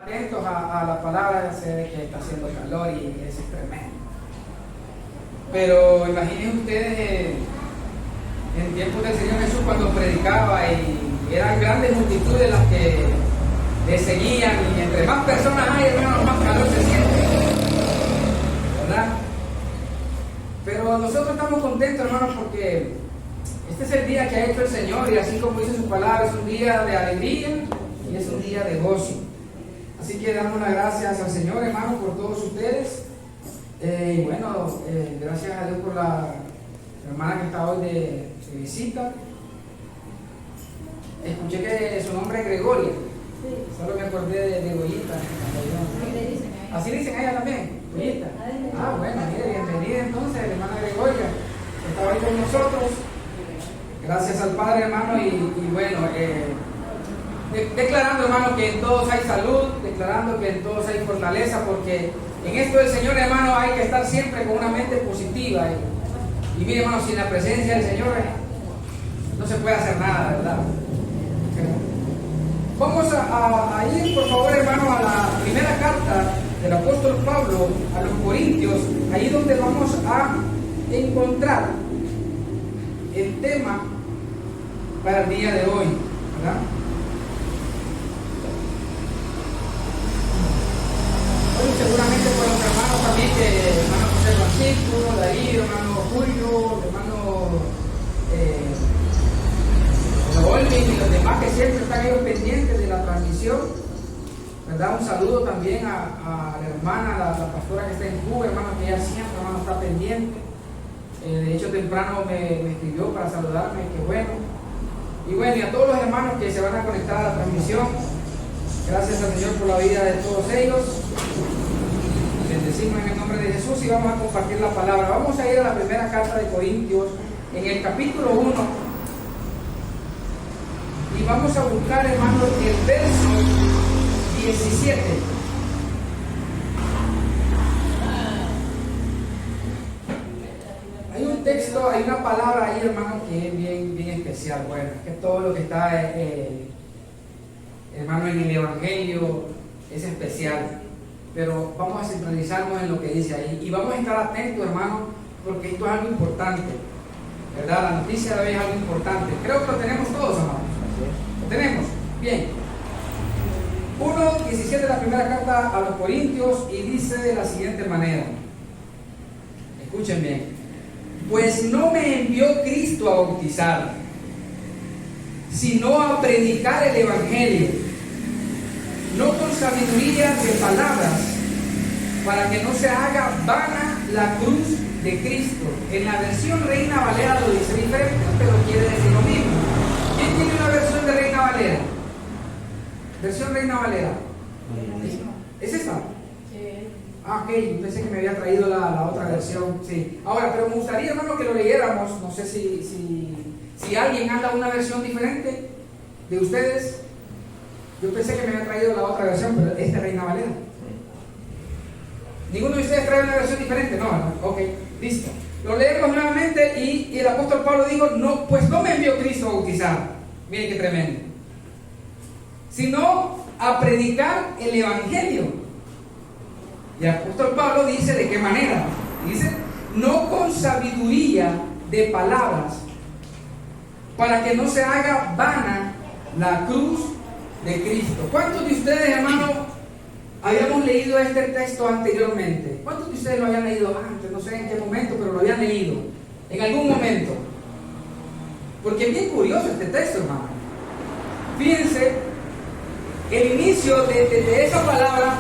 Atentos a la palabra, sé de que está haciendo calor y eso es tremendo. Pero imaginen ustedes en tiempos del Señor Jesús cuando predicaba y eran grandes multitudes las que le seguían, y entre más personas hay, hermanos, más calor se siente, ¿verdad? Pero nosotros estamos contentos, hermanos, porque este es el día que ha hecho el Señor, y así como dice su palabra, es un día de alegría y es un día de gozo. Así que damos las gracias al Señor, hermano, por todos ustedes. Y bueno, gracias a Dios por la hermana que está hoy de visita. Escuché que su nombre es Gregoria. Sí. Solo me acordé de Goyita. ¿Así dicen a ella también? Goyita. Ah, bueno, mire, bienvenida entonces, hermana Gregoria. Está hoy con nosotros. Gracias al Padre, hermano, y bueno, declarando, hermano, que en todos hay salud, declarando que en todos hay fortaleza, porque en esto del Señor, hermano, hay que estar siempre con una mente positiva. Y mire, hermano, sin la presencia del Señor no se puede hacer nada, ¿verdad? Vamos a ir, por favor, hermano, a la primera carta del apóstol Pablo a los Corintios, ahí donde vamos a encontrar el tema para el día de hoy, ¿verdad? Hoy seguramente por los hermanos también, hermano José Francisco, Darío, hermano Julio, hermano Olvin y los demás que siempre están ellos pendientes de la transmisión, ¿verdad? Un saludo también a la hermana, la pastora que está en Cuba, hermano, que ella siempre, hermano, está pendiente. De hecho, temprano me escribió para saludarme, que bueno. Y bueno, y a todos los hermanos que se van a conectar a la transmisión, gracias al Señor por la vida de todos ellos. Bendecimos en el nombre de Jesús y vamos a compartir la palabra. Vamos a ir a la primera carta de Corintios, en el capítulo 1, y vamos a buscar, hermanos, el verso 17. Hay un texto, hay una palabra ahí, hermano, que es bien especial. Bueno, es que todo lo que está, hermano, en el Evangelio es especial. Pero vamos a centralizarnos en lo que dice ahí. Y vamos a estar atentos, hermano, porque esto es algo importante, ¿verdad? La noticia de hoy es algo importante. Creo que lo tenemos todos, hermanos. ¿Lo tenemos? Bien. 1:17 de la primera carta a los Corintios, y dice de la siguiente manera. Escuchen bien. Pues no me envió Cristo a bautizar, sino a predicar el Evangelio, no con sabiduría de palabras, para que no se haga vana la cruz de Cristo. En la versión Reina Valera lo dice diferente, pero quiere decir lo mismo. ¿Quién tiene una versión de Reina Valera? ¿Versión Reina Valera? ¿Es esta? Sí. Ah, ok, yo pensé que me había traído la otra versión. Sí. Ahora, pero me gustaría, hermano, que lo leyéramos. No sé si alguien anda una versión diferente de ustedes. Yo pensé que me había traído la otra versión, pero esta es Reina Valera. ¿Ninguno de ustedes trae una versión diferente? No, hermano. Ok, listo. Lo leemos nuevamente y el apóstol Pablo dijo, no, pues no me envió Cristo a bautizar. Miren qué tremendo. Sino a predicar el Evangelio. Y el apóstol Pablo dice de qué manera. Dice, no con sabiduría de palabras, para que no se haga vana la cruz de Cristo. ¿Cuántos de ustedes, hermanos, habíamos leído este texto anteriormente? ¿Cuántos de ustedes lo habían leído antes? No sé en qué momento, pero lo habían leído en algún momento. Porque es bien curioso este texto, hermano. Fíjense, el inicio de esa palabra,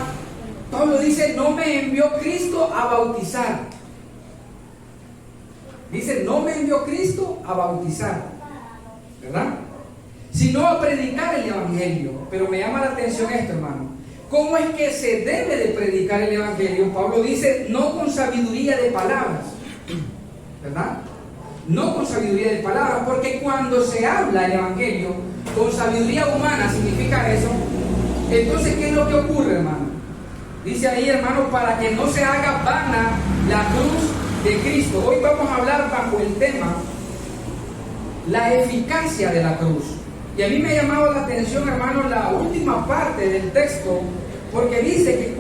Pablo dice, no me envió Cristo a bautizar. Dice, no me envió Cristo a bautizar, ¿verdad? Sino a predicar el Evangelio. Pero me llama la atención esto, hermano. ¿Cómo es que se debe de predicar el Evangelio? Pablo dice, no con sabiduría de palabras, ¿verdad? No con sabiduría de palabras, porque cuando se habla el Evangelio con sabiduría humana, significa eso. Entonces, ¿qué es lo que ocurre, hermano? Dice ahí, hermano, para que no se haga vana la cruz de Cristo. Hoy vamos a hablar bajo el tema la eficacia de la cruz. Y a mí me ha llamado la atención, hermano, la última parte del texto Porque dice que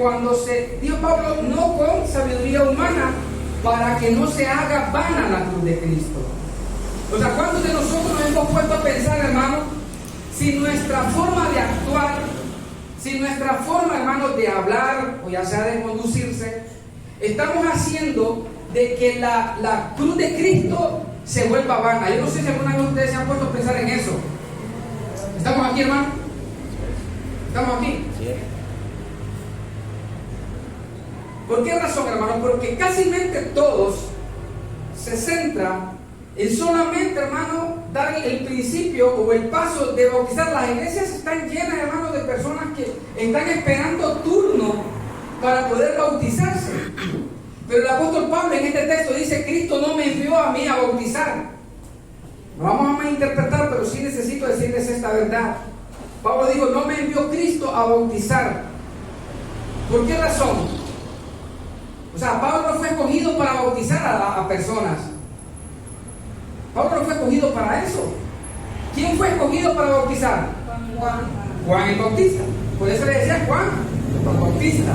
dijo Pablo, no con sabiduría humana, para que no se haga vana la cruz de Cristo. O sea, ¿cuántos de nosotros nos hemos puesto a pensar, hermano, si nuestra forma de actuar, si nuestra forma, hermano, de hablar, o ya sea de conducirse, estamos haciendo de que la cruz de Cristo se vuelva vana? Yo no sé si alguna vez ustedes se han puesto a pensar en eso. ¿Estamos aquí, hermano? ¿Estamos aquí? Sí. ¿Por qué razón, hermano? Porque casi todos se centran en solamente, hermano, dar el principio o el paso de bautizar. Las iglesias están llenas, hermano, de personas que están esperando turno para poder bautizarse. Pero el apóstol Pablo en este texto dice: Cristo no me envió a mí a bautizar. No vamos a malinterpretar, pero sí necesito decirles esta verdad. Pablo dijo: no me envió Cristo a bautizar. ¿Por qué razón? O sea, Pablo no fue escogido para bautizar a personas. Pablo no fue escogido para eso. ¿Quién fue escogido para bautizar? Juan el Bautista. Por eso le decía Juan el Bautista.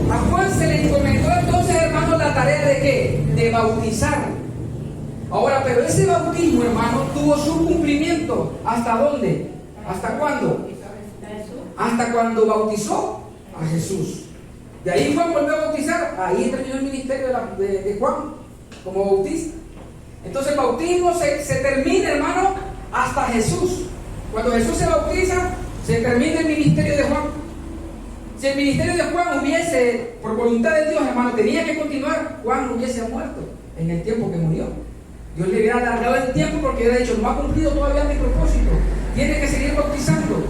A Juan se le encomendó entonces, hermano, la tarea de ¿qué? De bautizar. Ahora, pero ese bautismo, hermano, tuvo su cumplimiento. ¿Hasta dónde? ¿Hasta cuándo? Hasta cuando bautizó a Jesús. De ahí Juan volvió a bautizar. Ahí terminó el ministerio de Juan como bautista. Entonces el bautismo se termina, hermano, hasta Jesús. Cuando Jesús se bautiza, se termina el ministerio de Juan. Si el ministerio de Juan hubiese, por voluntad de Dios, hermano, tenía que continuar, Juan hubiese muerto en el tiempo que murió. Dios le hubiera alargado el tiempo porque hubiera dicho: no ha cumplido todavía mi propósito, tiene que seguir bautizando.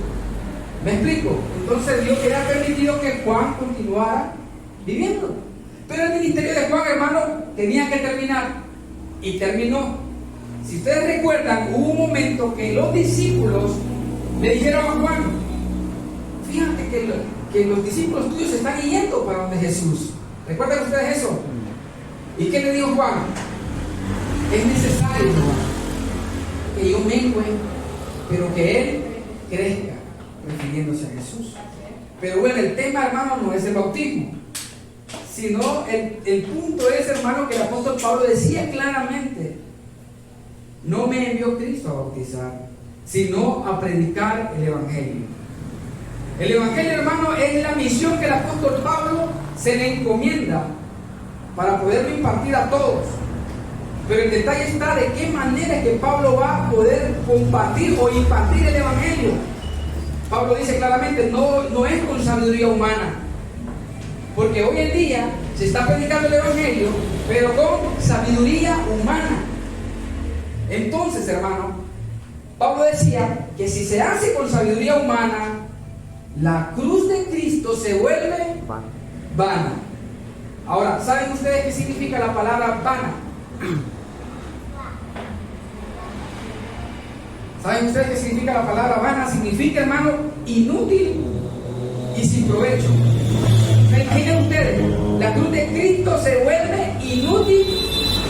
¿Me explico? Entonces Dios hubiera permitido que Juan continuara viviendo. Pero el ministerio de Juan, hermano, tenía que terminar. Y terminó. Si ustedes recuerdan, hubo un momento que los discípulos le dijeron a Juan: fíjate que los discípulos tuyos se están yendo para donde Jesús. ¿Recuerdan ustedes eso? ¿Y qué le dijo Juan? Es necesario, Juan, que yo mengue, pero que Él crezca, refiriéndose a Jesús. Pero bueno, el tema, hermano, no es el bautismo, sino el punto es, hermano, que el apóstol Pablo decía claramente: no me envió Cristo a bautizar, sino a predicar el Evangelio. El Evangelio, hermano, es la misión que el apóstol Pablo se le encomienda para poderlo impartir a todos. Pero el detalle está de qué manera es que Pablo va a poder compartir o impartir el Evangelio. Pablo dice claramente: no es con sabiduría humana. Porque hoy en día se está predicando el Evangelio, pero con sabiduría humana. Entonces, hermano, Pablo decía que si se hace con sabiduría humana, la cruz de Cristo se vuelve vana. Ahora, ¿saben ustedes qué significa la palabra vana? ¿Saben ustedes qué significa la palabra vana? Significa, hermano, inútil y sin provecho. Imaginen ustedes, la cruz de Cristo se vuelve inútil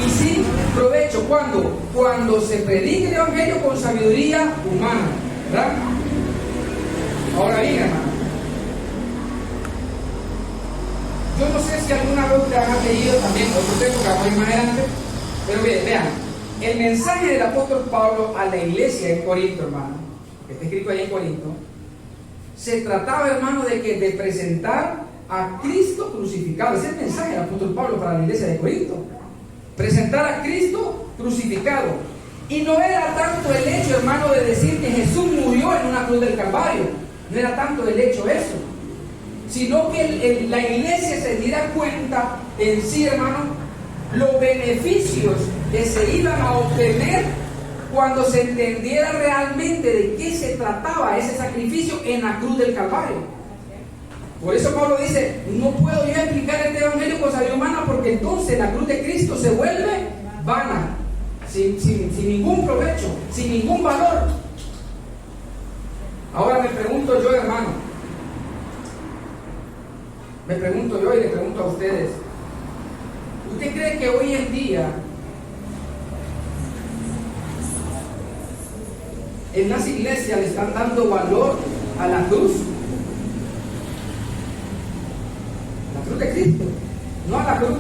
y sin provecho. ¿Cuándo? Cuando se predica el Evangelio con sabiduría humana, ¿verdad? Ahora bien, hermano, yo no sé si alguna vez ustedes han leído también otro texto que vamos a ir más adelante, pero vean, el mensaje del apóstol Pablo a la iglesia en Corinto, hermano, que está escrito ahí en Corinto, se trataba, hermano, de presentar a Cristo crucificado. Ese es el mensaje del apóstol Pablo para la iglesia de Corinto: presentar a Cristo crucificado. Y no era tanto el hecho, hermano, de decir que Jesús murió en una cruz del Calvario. No era tanto el hecho eso, sino que la iglesia se diera cuenta en sí, hermano, los beneficios que se iban a obtener cuando se entendiera realmente de qué se trataba ese sacrificio en la cruz del Calvario. Por eso Pablo dice: no puedo yo explicar este evangelio con sabiduría humana, porque entonces la cruz de Cristo se vuelve vana, sin ningún provecho, sin ningún valor. Ahora me pregunto yo, hermano, me pregunto yo y le pregunto a ustedes: ¿usted cree que hoy en día en las iglesias le están dando valor a la cruz? cruz de Cristo, no a la cruz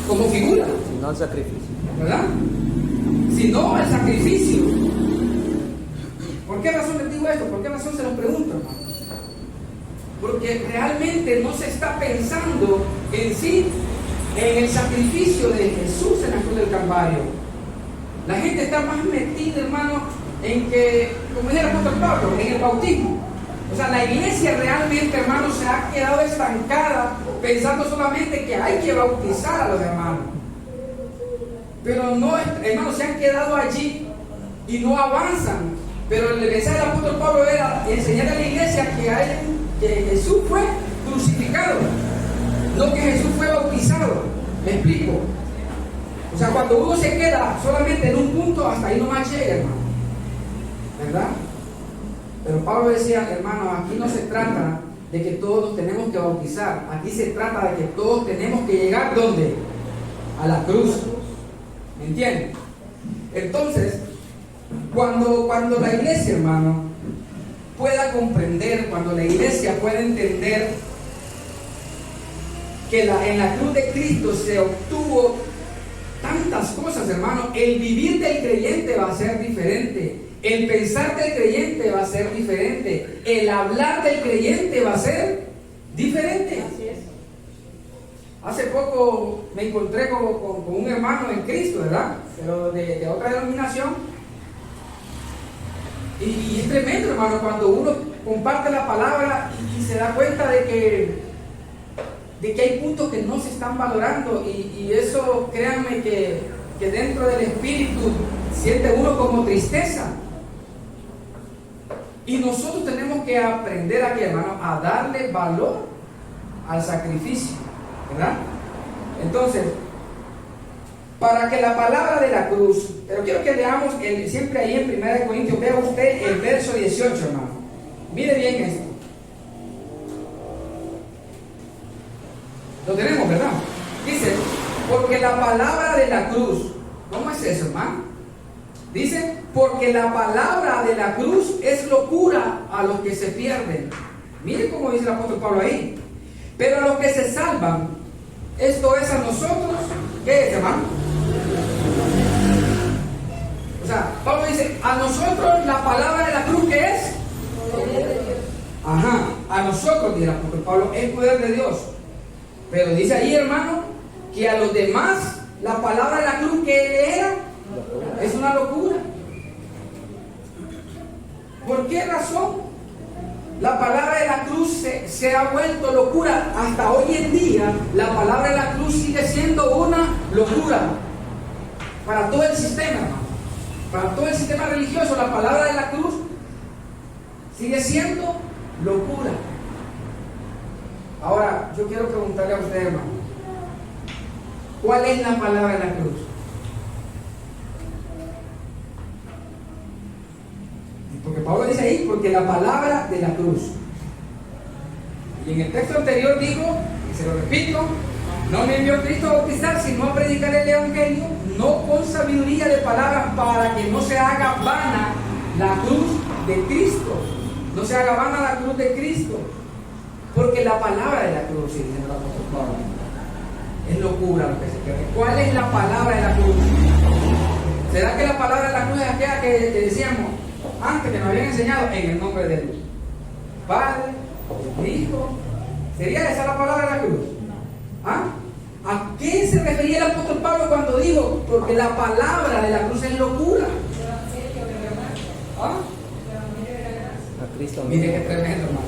como figura, sino el sacrificio, ¿verdad? Sino el sacrificio. ¿Por qué razón les digo esto? ¿Por qué razón se los pregunto, hermano? Porque realmente no se está pensando en sí, en el sacrificio de Jesús en la cruz del Calvario. La gente está más metida, hermano, en que, como dice el apóstol Pablo, en el bautismo. O sea, la iglesia realmente, hermano, se ha quedado estancada pensando solamente que hay que bautizar a los hermanos. Pero no, hermanos, se han quedado allí y no avanzan. Pero el mensaje del apóstol Pablo era enseñar a la iglesia que Jesús fue crucificado, no que Jesús fue bautizado. ¿Me explico? O sea, cuando uno se queda solamente en un punto, hasta ahí nomás llega, hermano, ¿verdad? Pero Pablo decía, hermano, aquí no se trata de que todos tenemos que bautizar, aquí se trata de que todos tenemos que llegar, ¿dónde? A la cruz. ¿Me entienden? Entonces, cuando la iglesia, hermano, pueda comprender, cuando la iglesia pueda entender que en la cruz de Cristo se obtuvo tantas cosas, hermano, el vivir del creyente va a ser diferente, el pensar del creyente va a ser diferente, el hablar del creyente va a ser diferente. Así es. Hace poco me encontré con un hermano en Cristo, ¿verdad? Pero de otra denominación. Y es tremendo, hermano, cuando uno comparte la palabra y se da cuenta de que hay puntos que no se están valorando. Y eso, créanme que dentro del espíritu siente uno como tristeza. Y nosotros tenemos que aprender aquí, hermano, a darle valor al sacrificio, ¿verdad? Entonces, para que la palabra de la cruz, pero quiero que leamos siempre ahí en 1 Corintios, vea usted el verso 18, hermano. Mire bien esto. Lo tenemos, ¿verdad? Dice, porque la palabra de la cruz, ¿cómo es eso, hermano? Dice, porque la palabra de la cruz es locura a los que se pierden. Mire cómo dice el apóstol Pablo ahí. Pero a los que se salvan, esto es a nosotros, ¿qué es, hermano? O sea, Pablo dice, a nosotros la palabra de la cruz, ¿qué es? Poder de Dios. Ajá, a nosotros, dice el apóstol Pablo, es poder de Dios. Pero dice ahí, hermano, que a los demás la palabra de la cruz, ¿qué era? Es una locura. ¿Por qué razón? La palabra de la cruz se ha vuelto locura. Hasta hoy en día, la palabra de la cruz sigue siendo una locura para todo el sistema, hermano. Para todo el sistema religioso, la palabra de la cruz sigue siendo locura. Ahora, yo quiero preguntarle a usted, hermano, ¿cuál es la palabra de la cruz? Porque Pablo dice ahí, porque la palabra de la cruz. Y en el texto anterior dijo, y se lo repito, no me envió Cristo a bautizar, sino a predicar el evangelio, no con sabiduría de palabras, para que no se haga vana la cruz de Cristo. No se haga vana la cruz de Cristo. Porque la palabra de la cruz, sí, dice el apóstol Pablo, es locura lo que se cree. ¿Cuál es la palabra de la cruz? ¿Será que la palabra de la cruz es aquella que decíamos antes, que nos habían enseñado en el nombre de Dios? Padre, Hijo. ¿Sería esa la palabra de la cruz? ¿Ah? ¿A qué se refería el apóstol Pablo cuando dijo, porque la palabra de la cruz es locura? ¿Ah? a Cristo. Mire qué tremendo, hermano.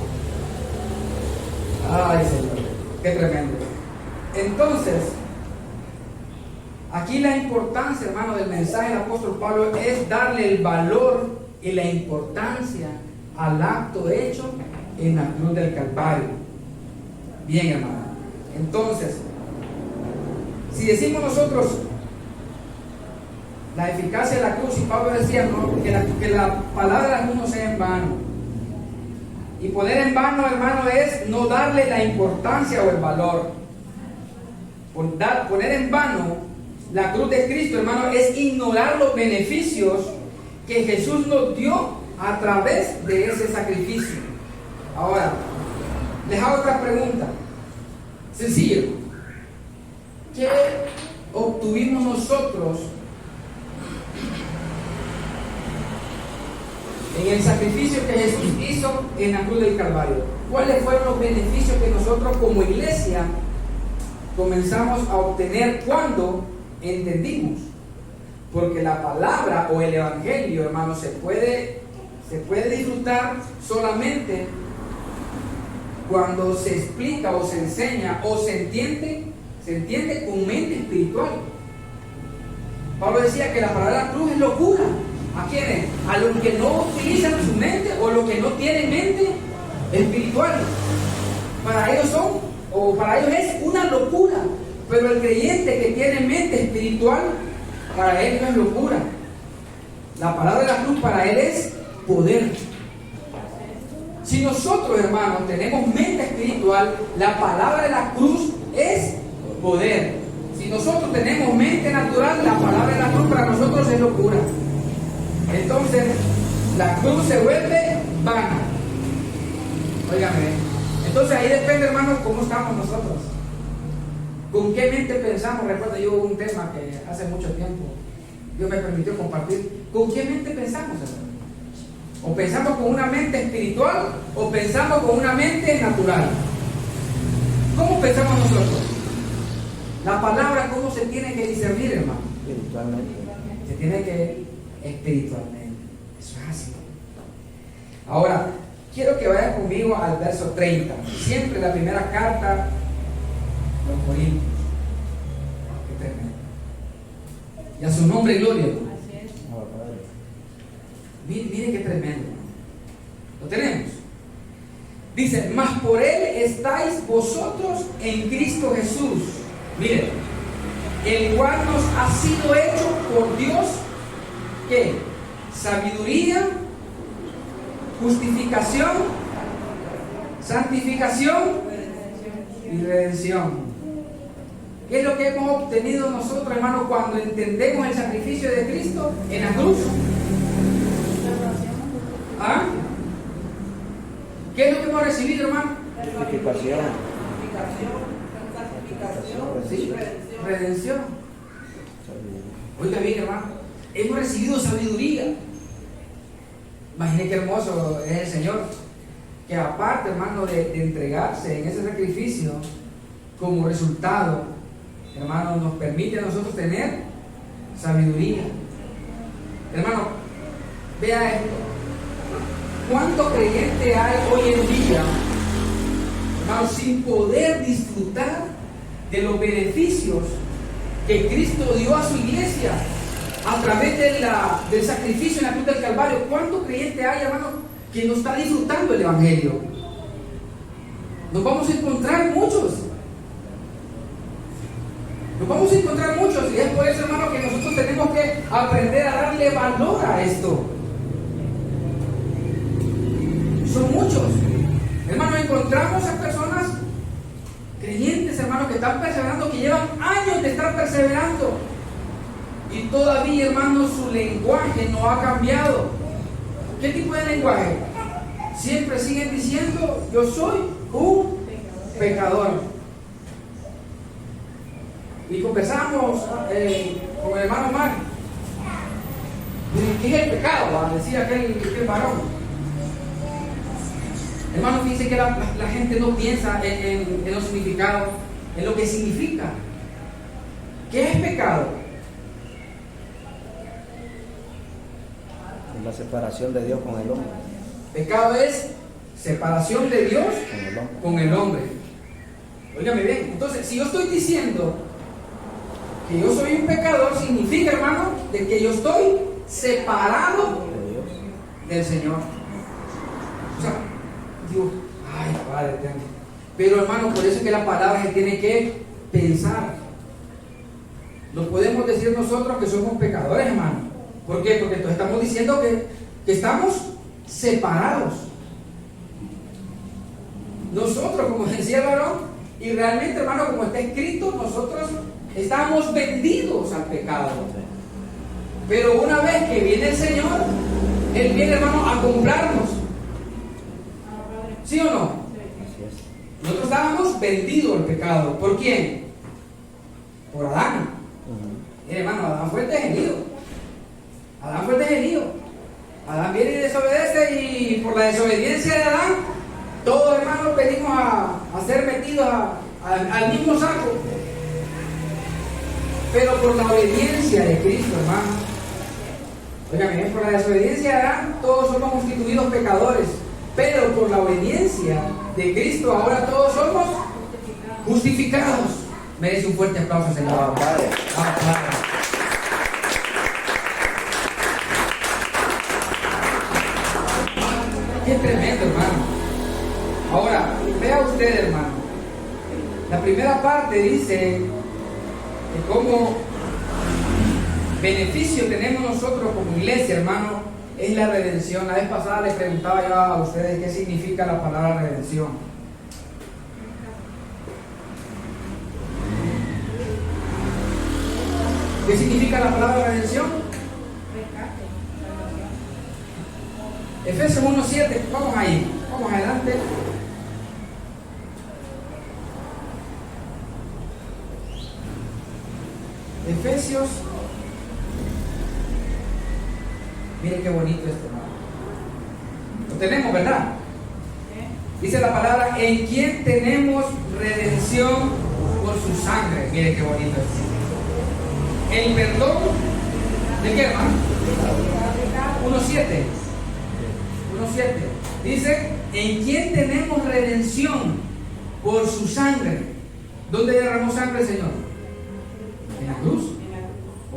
Ay, Señor, qué tremendo. Entonces, aquí la importancia, hermano, del mensaje del apóstol Pablo es darle el valor y la importancia al acto hecho en la cruz del Calvario. Bien, hermano. Entonces, si decimos nosotros la eficacia de la cruz, y Pablo decía, ¿no?, que la palabra de la cruz no sea en vano. Y poner en vano, hermano, es no darle la importancia o el valor. Poner en vano la cruz de Cristo, hermano, es ignorar los beneficios que Jesús nos dio a través de ese sacrificio. Ahora, les hago otra pregunta. Sencillo. ¿Qué obtuvimos nosotros en el sacrificio que Jesús hizo en la cruz del Calvario? ¿Cuáles fueron los beneficios que nosotros como iglesia comenzamos a obtener cuando entendimos? Porque la palabra o el evangelio, hermanos, se puede disfrutar solamente cuando se explica o se enseña o se entiende con mente espiritual. Pablo decía que la palabra cruz es locura. ¿A quiénes? A los que no utilizan su mente o los que no tienen mente espiritual. Para ellos es una locura. Pero el creyente que tiene mente espiritual, para él no es locura. La palabra de la cruz para él es poder. Si nosotros, hermanos, tenemos mente espiritual, la palabra de la cruz es poder. Si nosotros tenemos mente natural, la palabra de la cruz para nosotros es locura. Entonces, la cruz se vuelve vana. Óigame. Entonces ahí depende, hermanos, cómo estamos nosotros. ¿Con qué mente pensamos? Recuerdo yo un tema que hace mucho tiempo Dios me permitió compartir. ¿Con qué mente pensamos, hermano? ¿O pensamos con una mente espiritual o pensamos con una mente natural? ¿Cómo pensamos nosotros? La palabra, ¿cómo se tiene que discernir, hermano? Espiritualmente. Se tiene que espiritualmente. Eso es así. Ahora, quiero que vayan conmigo al verso 30. Siempre la primera carta de los Corintios. Qué tremendo. Y a su nombre, gloria. Miren qué tremendo. Lo tenemos. Dice, mas por él estáis vosotros en Cristo Jesús. Miren, el cual nos ha sido hecho por Dios, ¿qué? Sabiduría, justificación, santificación y redención. ¿Qué es lo que hemos obtenido nosotros, hermanos, cuando entendemos el sacrificio de Cristo en la cruz? ¿Ah? ¿Qué es lo que hemos recibido, hermano? Justificación. Sí, redención. Oiga bien, hermano, hemos recibido sabiduría. Imagine qué hermoso es el Señor, que aparte, hermano, de entregarse en ese sacrificio, como resultado, hermano, nos permite a nosotros tener sabiduría. Hermano, vea esto. ¿Cuánto creyente hay hoy en día, hermano, sin poder disfrutar de los beneficios que Cristo dio a su iglesia a través del sacrificio en la cruz del Calvario? ¿Cuánto creyente hay, hermano, que no está disfrutando el evangelio? Nos vamos a encontrar muchos. Nos vamos a encontrar muchos, y es por eso, hermano, que nosotros tenemos que aprender a darle valor a esto. Son muchos. Hermano, encontramos a personas creyentes, hermano, que están perseverando, que llevan años de estar perseverando. Y todavía, hermano, su lenguaje no ha cambiado. ¿Qué tipo de lenguaje? Siempre siguen diciendo, yo soy un pecador. Y conversamos con el hermano Mar. ¿Qué es el pecado? Decía aquel varón. Hermano, fíjense que la gente no piensa en los significados, en lo que significa. ¿Qué es pecado? La separación de Dios con el hombre. Pecado es separación de Dios con el hombre. Óigame bien. Entonces, si yo estoy diciendo que yo soy un pecador, significa, hermano, de que yo estoy separado del Señor. O sea, Dios, ay, Padre, pero, hermano, por eso es que la palabra se tiene que pensar. No podemos decir nosotros que somos pecadores, hermano. ¿Por qué? Porque entonces estamos diciendo que estamos separados. Nosotros, como decía el varón, y realmente, hermano, como está escrito, nosotros estamos vendidos al pecado. Pero una vez que viene el Señor, Él viene, hermano, a comprarnos. ¿Sí o no? Nosotros estábamos vendidos al pecado. ¿Por quién? Por Adán. Mire, hermano, Adán fue el descendido. Adán fue el descendido. Adán viene y desobedece, y por la desobediencia de Adán, todos, hermanos, venimos a ser metidos al mismo saco. Pero por la obediencia de Cristo, hermano, oigan, por la desobediencia de Adán, todos somos constituidos pecadores. Pero por la obediencia de Cristo, ahora todos somos justificados. Merece un fuerte aplauso, Señor. Padre. Padre. Qué tremendo, hermano. Ahora, vea usted, hermano. La primera parte dice que como beneficio tenemos nosotros como iglesia, hermano, es la redención. La vez pasada les preguntaba yo a ustedes qué significa la palabra redención. ¿Qué significa la palabra redención? Efesios 1:7, vamos ahí, vamos adelante. Efesios, miren qué bonito esto, hermano. Lo tenemos, ¿verdad? Dice la palabra, en quien tenemos redención por su sangre. Miren qué bonito esto. El perdón, ¿de qué, hermano? 1:7. Dice, en quien tenemos redención por su sangre. ¿Dónde derramó sangre el Señor? En la cruz.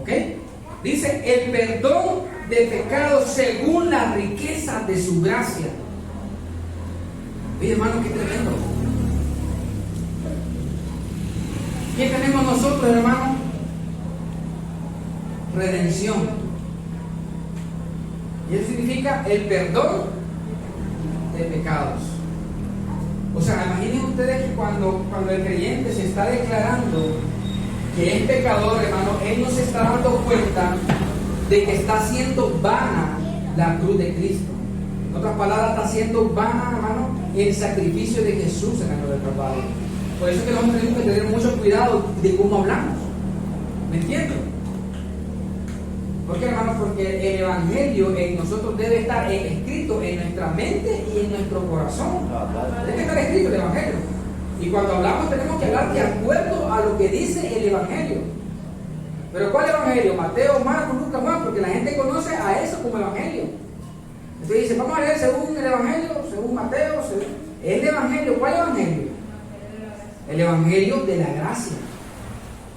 ¿Ok? Dice, el perdón de pecados según la riqueza de su gracia. Oye, hermano, qué tremendo. ¿Qué tenemos nosotros, hermano? Redención. Y eso significa el perdón de pecados. O sea, imaginen ustedes que cuando el creyente se está declarando que es pecador, hermano, él no se está dando cuenta de que está haciendo vana la cruz de Cristo. En otras palabras, está haciendo vana, hermano, el sacrificio de Jesús en la cruz del Calvario. Por eso es que nosotros tenemos que tener mucho cuidado de cómo hablamos. ¿Me entiendes? ¿Por qué, hermano? Porque el Evangelio en nosotros debe estar escrito en nuestra mente y en nuestro corazón. Debe estar escrito el Evangelio. Y cuando hablamos tenemos que hablar de acuerdo a lo que dice el Evangelio. ¿Pero cuál Evangelio? Mateo, Marcos, Lucas, Juan, porque la gente conoce a eso como Evangelio. Entonces dice, vamos a leer según el Evangelio, según Mateo, según el Evangelio. ¿Cuál Evangelio? El Evangelio de la gracia.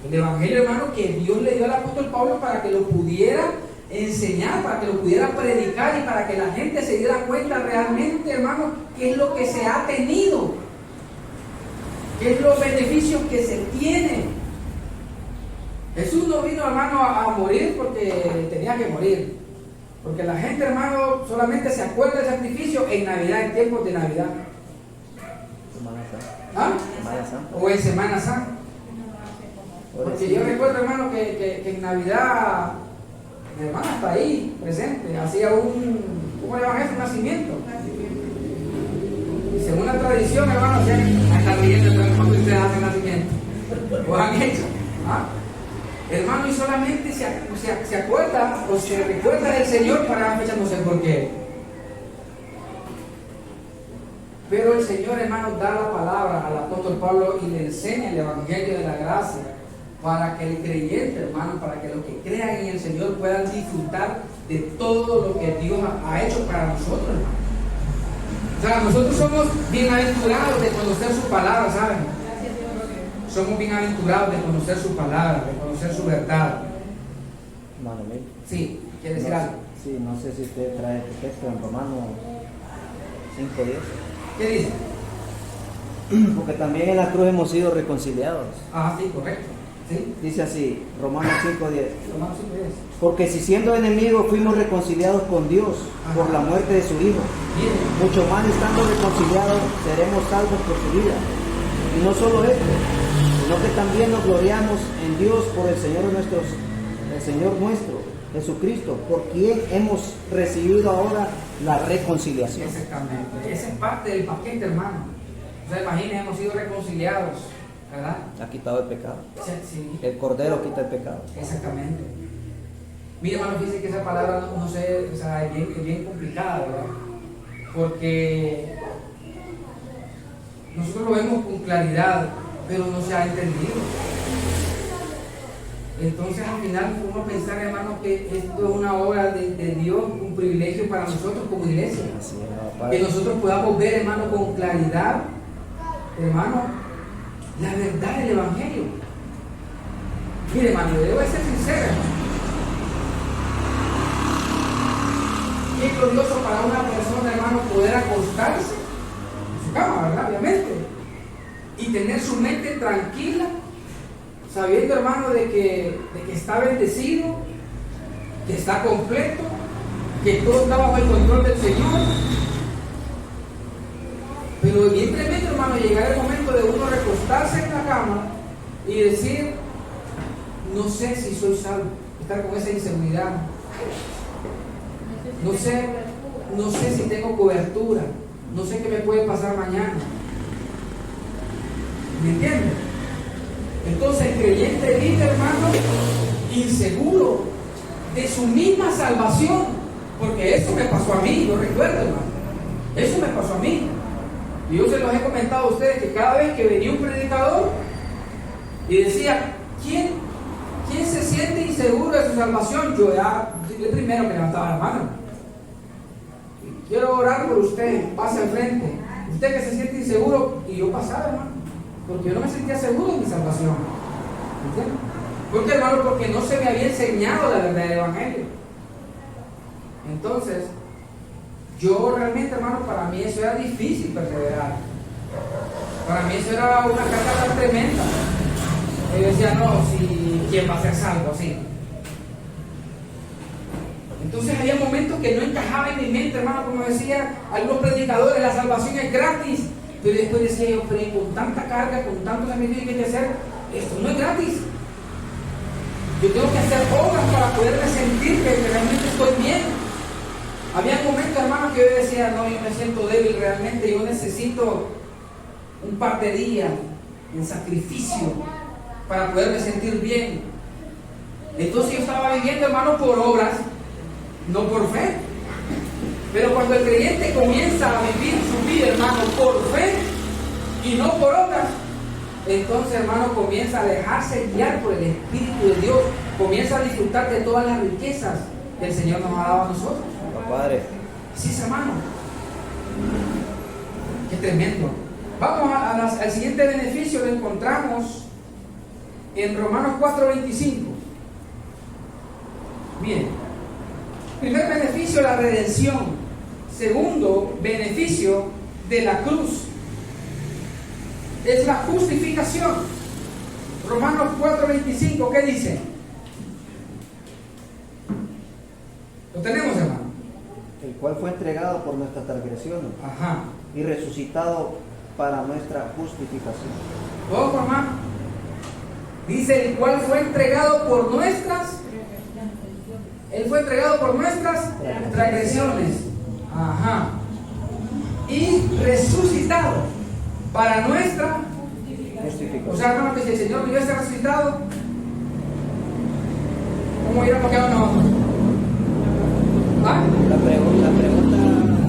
El Evangelio, hermano, que Dios le dio al apóstol Pablo para que lo pudiera enseñar, para que lo pudiera predicar y para que la gente se diera cuenta realmente, hermano, qué es lo que se ha tenido, qué es los beneficios que se tienen. Jesús no vino, hermano, a morir porque tenía que morir. Porque la gente, hermano, solamente se acuerda del sacrificio en Navidad, en tiempos de Navidad. Semana Santa. ¿Ah? Semana Santa. O en Semana Santa. Porque yo recuerdo, hermano, que en Navidad, mi hermana está ahí, presente, hacía ¿cómo le llaman eso? Un nacimiento. Y según la tradición, hermano, hasta riendo cuando ustedes hacen nacimiento. ¿O han hecho? ¿Ah? Hermano, y solamente se acuerda o se recuerda del Señor para la fecha, no sé por qué. Pero el Señor, hermano, da la palabra al apóstol Pablo y le enseña el Evangelio de la gracia para que el creyente, hermano, para que los que crean en el Señor puedan disfrutar de todo lo que Dios ha hecho para nosotros, hermano. O sea, nosotros somos bienaventurados de conocer su palabra, ¿saben? Somos bienaventurados de conocer su palabra, de conocer su verdad. Hermano, mire. Sí, ¿quiere decir algo? Sí, no sé si usted trae este texto en Romanos 5:10. ¿Qué dice? Porque también en la cruz hemos sido reconciliados. Ah, sí, correcto. ¿Sí? Dice así, Romanos 5:10. Romanos 5:10. Porque si siendo enemigos fuimos reconciliados con Dios por la muerte de su Hijo, Bien. mucho más estando reconciliados seremos salvos por su vida. Y no solo esto, sino que también nos gloriamos en Dios por el Señor nuestro, Jesucristo, por quien hemos recibido ahora la reconciliación. Exactamente. Esa es parte del paquete, hermano. Entonces imaginen, hemos sido reconciliados, ¿verdad? Ha quitado el pecado. Sí, El Cordero quita el pecado. exactamente. Mire, hermano, fíjense que esa palabra, no sé, o sea, es bien complicada, ¿verdad? Porque nosotros lo vemos con claridad, pero no se ha entendido. Entonces al final uno pensar, hermano, que esto es una obra de Dios, un privilegio para nosotros como iglesia. Que nosotros podamos ver, hermano, con claridad, hermano, la verdad del Evangelio. Mire, hermano, yo debo ser sincero, hermano. Qué glorioso para una persona, hermano, poder acostarse en su cama, ¿verdad? Obviamente. Y tener su mente tranquila, sabiendo, hermano, de que está bendecido, que está completo, que todo está bajo el control del Señor. Pero bien tremendo, hermano, llegar el momento de uno recostarse en la cama y decir, no sé si soy salvo, estar con esa inseguridad. No sé si tengo cobertura, no sé qué me puede pasar mañana. ¿Me entiendes? Entonces el creyente vive, hermano, inseguro de su misma salvación, porque eso me pasó a mí, yo recuerdo, hermano, eso me pasó a mí. Y yo se los he comentado a ustedes que cada vez que venía un predicador y decía, ¿quién se siente inseguro de su salvación? Yo el primero que levantaba la mano. Quiero orar por usted, pase al frente. Usted que se siente inseguro, y yo pasaba, hermano, porque yo no me sentía seguro de mi salvación. ¿Entiendes? Porque, hermano, porque no se me había enseñado la verdad del Evangelio. Entonces, yo realmente, hermano, para mí eso era difícil perseverar. Para mí eso era una carga tan tremenda. Yo decía, no, si ¿quién va a ser salvo así? Entonces había momentos que no encajaba en mi mente, hermano, como decía algunos predicadores, la salvación es gratis. Pero después decía yo, pero con tanta carga, con tanto sacrificio que hay que hacer, esto no es gratis. Yo tengo que hacer obras para poderme sentir que realmente estoy bien. Había momentos, hermano, que yo decía, no, yo me siento débil realmente, yo necesito un par de días en sacrificio para poderme sentir bien. Entonces yo estaba viviendo, hermano, por obras, no por fe. Pero cuando el creyente comienza a vivir su vida, hermano, por fe y no por obras, entonces, hermano, comienza a dejarse guiar por el Espíritu de Dios, comienza a disfrutar de todas las riquezas que el Señor nos ha dado a nosotros. Padre. Así es, hermano. Qué tremendo. Vamos al siguiente beneficio, lo encontramos en Romanos 4:25. Bien. Primer beneficio, la redención. Segundo beneficio de la cruz es la justificación. Romanos 4:25, ¿qué dice? ¿Lo tenemos, hermano? El cual fue entregado por nuestras transgresiones. Ajá. Y resucitado para nuestra justificación. Ojo, hermano. Dice, el cual fue entregado por nuestras. Él fue entregado por nuestras transgresiones. Ajá. Y resucitado para nuestra justificación. O sea, hermano, que si el Señor no hubiese resucitado, ¿cómo hubiéramos quedado nosotros? ¿Ah? La pregunta,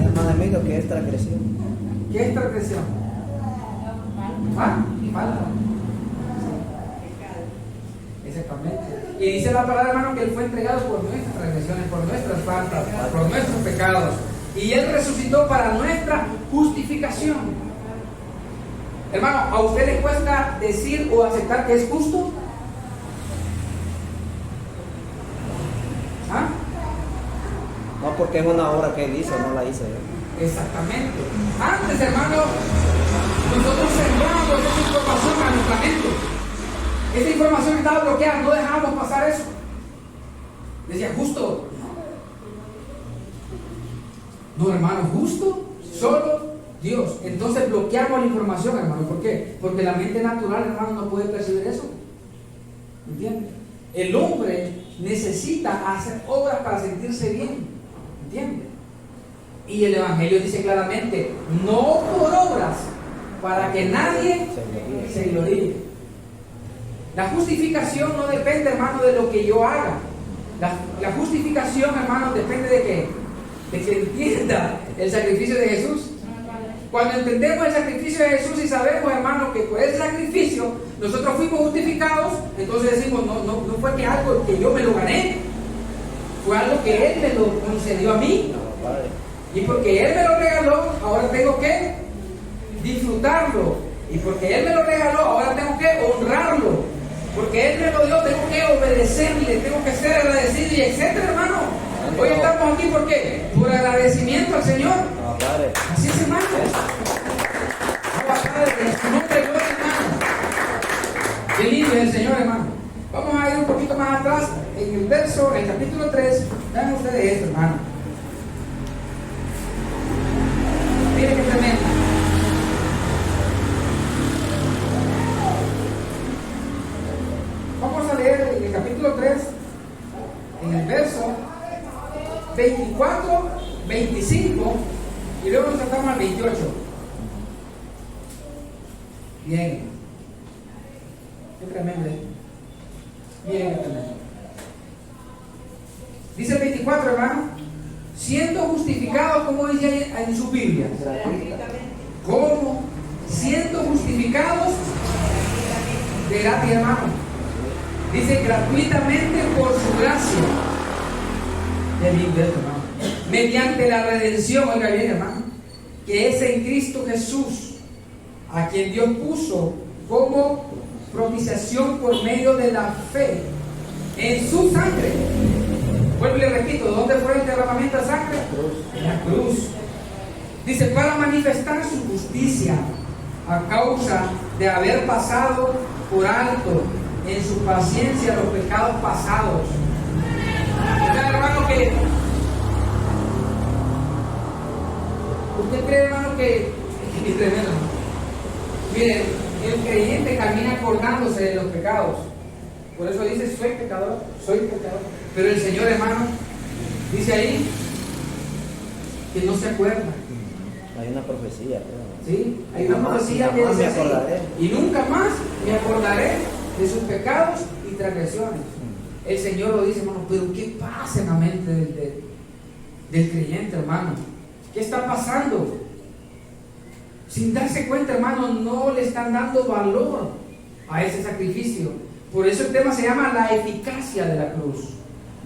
hermano amigo, ¿qué es transgresión? ¿Qué es transgresión? ¿Ah? Falta. Exactamente. Y dice la palabra, hermano, que Él fue entregado por nuestras transgresiones, por nuestras faltas, por nuestros pecados. Y Él resucitó para nuestra justificación. Hermano, ¿a usted le cuesta decir o aceptar que es justo? ¿Ah? No, porque es una obra que Él hizo, no la hice yo. Exactamente. Antes, hermano, nosotros sembrábamos esa información a nuestra mente. Esa información estaba bloqueada, no dejábamos pasar eso. Decía, justo. No, hermano, justo, solo Dios. Entonces bloqueamos la información, hermano. ¿Por qué? Porque la mente natural, hermano, no puede percibir eso. ¿Entiendes? El hombre necesita hacer obras para sentirse bien. ¿Entiendes? Y el Evangelio dice claramente, no por obras, para que nadie se gloríe. La justificación no depende, hermano, de lo que yo haga. La justificación, hermano, depende de qué? De que entienda el sacrificio de Jesús. Cuando entendemos el sacrificio de Jesús y sabemos, hermano, que por ese sacrificio nosotros fuimos justificados, entonces decimos, no fue que algo que yo me lo gané, fue algo que Él me lo concedió a mí. Y porque Él me lo regaló, ahora tengo que disfrutarlo. Y porque Él me lo regaló, ahora tengo que honrarlo. Porque Él me lo dio, tengo que obedecerle, tengo que ser agradecido y etcétera, hermano. Hoy estamos aquí, ¿por qué? Por agradecimiento al Señor. Así es, hermano. Padre, en su nombre, gloria, hermano. Qué lindo es el Señor, hermano. Vamos a ir un poquito más atrás, en el capítulo 3. Vean ustedes esto, hermano. Miren qué tremendo. Vamos a leer el capítulo 3, en el verso 24, 25 y luego nos saltamos al 28. Bien. Qué tremendo. Bien, qué tremendo. Dice el 24, hermano, siendo justificados, como dice en su Biblia. ¿Cómo? Siendo justificados de gratis, hermano. Dice gratuitamente por su gracia. Qué lindo esto, hermano. Mediante la redención, oiga bien, hermano, que es en Cristo Jesús, a quien Dios puso como propiciación por medio de la fe en su sangre. Vuelvo y le repito, ¿dónde fue el derramamiento de sangre? En la cruz. Dice, para manifestar su justicia a causa de haber pasado por alto en su paciencia los pecados pasados. ¿Usted, hermano, que usted cree, hermano, que es tremendo? Miren, el creyente camina acordándose de los pecados. Por eso dice, soy pecador. Pero el Señor, hermano, dice ahí que no se acuerda. Hay una profecía, creo. Sí, hay una profecía que dice así, y nunca más me acordaré de sus pecados y transgresiones. El Señor lo dice, hermano, pero ¿qué pasa en la mente del creyente, hermano? ¿Qué está pasando? Sin darse cuenta, hermano, no le están dando valor a ese sacrificio. Por eso el tema se llama la eficacia de la cruz.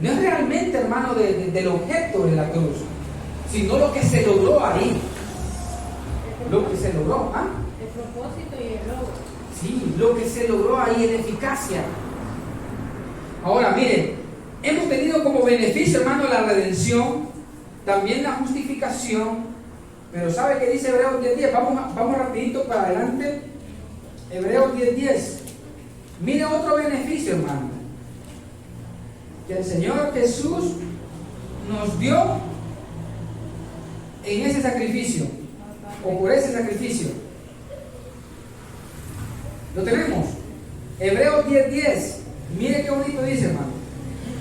No es realmente, hermano, del objeto de la cruz, sino lo que se logró ahí. Lo que se logró, ¿ah? El propósito y el logro. Sí, lo que se logró ahí en eficacia. Ahora, miren, hemos tenido como beneficio, hermano, la redención, también la justificación. Pero ¿sabe qué dice Hebreos 10:10? Vamos rapidito para adelante. Hebreos 10:10. Mire otro beneficio, hermano, que el Señor Jesús nos dio en ese sacrificio, o por ese sacrificio. Lo tenemos. Hebreos 10:10. Mire qué bonito dice, hermano.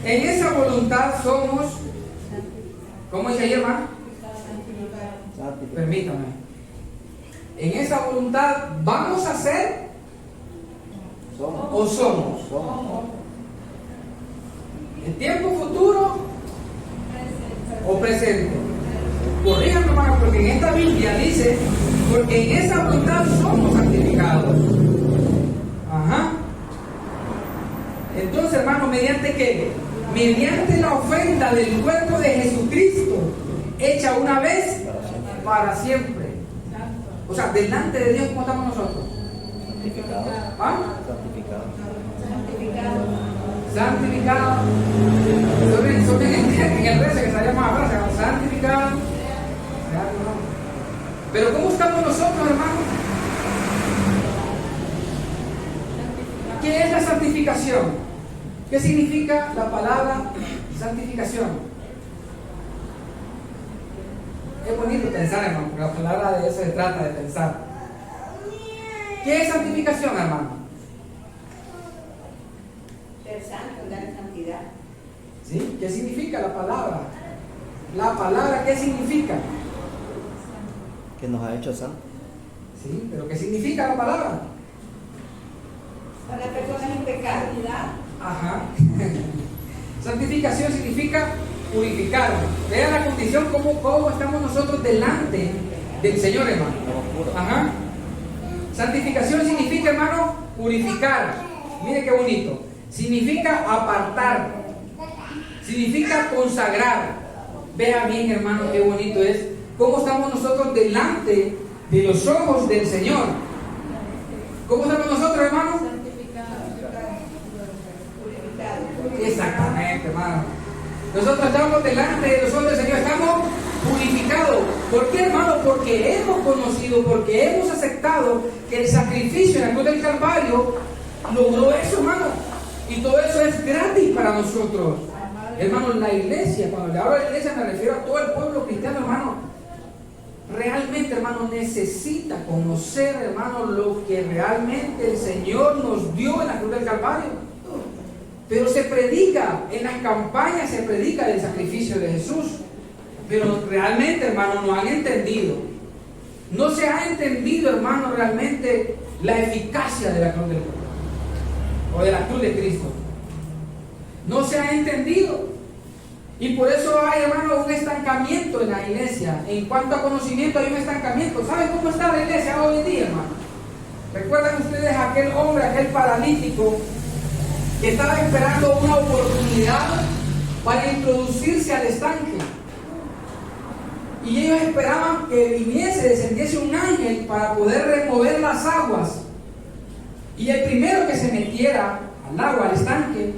En esa voluntad somos, ¿cómo dice ahí, hermano? Permítame. En esa voluntad vamos a ser o somos. ¿En tiempo futuro o presente? Corríjanme, hermano, porque en esta Biblia dice, porque en esa voluntad somos santificados. Ajá. Entonces, hermano, ¿mediante qué? Mediante la ofrenda del cuerpo de Jesucristo, hecha una vez para siempre. O sea, delante de Dios, ¿cómo estamos nosotros? Santificado. ¿Ah? Santificado. Santificado. Eso en el rezo que salíamos a hablar, santificado. Pero ¿cómo estamos nosotros, hermano? ¿Qué es la santificación? ¿Qué significa la palabra santificación? Es bonito pensar, hermano, porque la palabra de eso se trata de pensar. ¿Qué es santificación, hermano? Ser santo, andar en santidad. ¿Sí? ¿Qué significa la palabra? La palabra, ¿qué significa? Que nos ha hecho santos. ¿Sí? ¿Pero qué significa la palabra? Para personas impecables. Ajá. Santificación significa purificar. Vean la condición, cómo estamos nosotros delante del Señor, hermano. Ajá. Santificación significa, hermano, purificar. Mire qué bonito. Significa apartar. Significa consagrar. Vea bien, hermano, qué bonito es. Cómo estamos nosotros delante de los ojos del Señor. ¿Cómo estamos nosotros, hermano? Exactamente, hermano. Nosotros estamos delante de los ojos del Señor, estamos purificados. ¿Por qué, hermano? Porque hemos conocido, porque hemos aceptado que el sacrificio en la cruz del Calvario logró eso, hermano. Y todo eso es gratis para nosotros. Hermano, la iglesia, cuando le hablo de la iglesia me refiero a todo el pueblo cristiano, hermano. Realmente, hermano, necesita conocer, hermano, lo que realmente el Señor nos dio en la cruz del Calvario. Pero se predica, en las campañas se predica del sacrificio de Jesús. Pero realmente, hermano, no han entendido. No se ha entendido, hermano, realmente la eficacia de la cruz del Calvario o de la cruz de Cristo. No se ha entendido. Y por eso hay, hermano, un estancamiento en la iglesia. En cuanto a conocimiento hay un estancamiento. ¿Saben cómo está la iglesia hoy en día, hermano? ¿Recuerdan ustedes a aquel hombre, aquel paralítico que estaba esperando una oportunidad para introducirse al estanque? Y ellos esperaban que viniese, descendiese un ángel para poder remover las aguas. Y el primero que se metiera al agua, al estanque,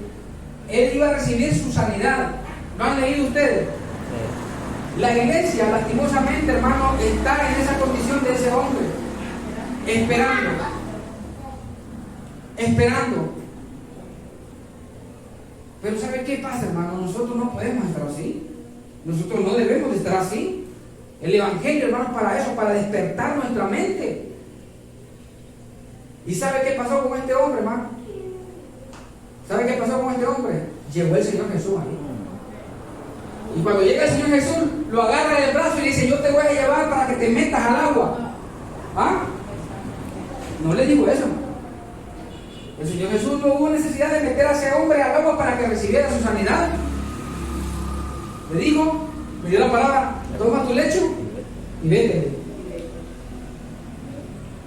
él iba a recibir su sanidad. ¿Lo han leído ustedes? Sí. La iglesia, lastimosamente, hermano, está en esa condición de ese hombre, esperando. Pero ¿sabe qué pasa, hermano? Nosotros no podemos estar así. Nosotros no debemos de estar así. El evangelio, hermano, para eso, para despertar nuestra mente. ¿Y sabe qué pasó con este hombre, hermano? ¿Sabe qué pasó con este hombre? Llegó el Señor Jesús ahí. Y cuando llega el Señor Jesús, lo agarra del brazo y le dice: yo te voy a llevar para que te metas al agua. ¿Ah? No le dijo eso. El Señor Jesús no hubo necesidad de meter a ese hombre al agua para que recibiera su sanidad. Le dijo, le dio la palabra: toma tu lecho y vete.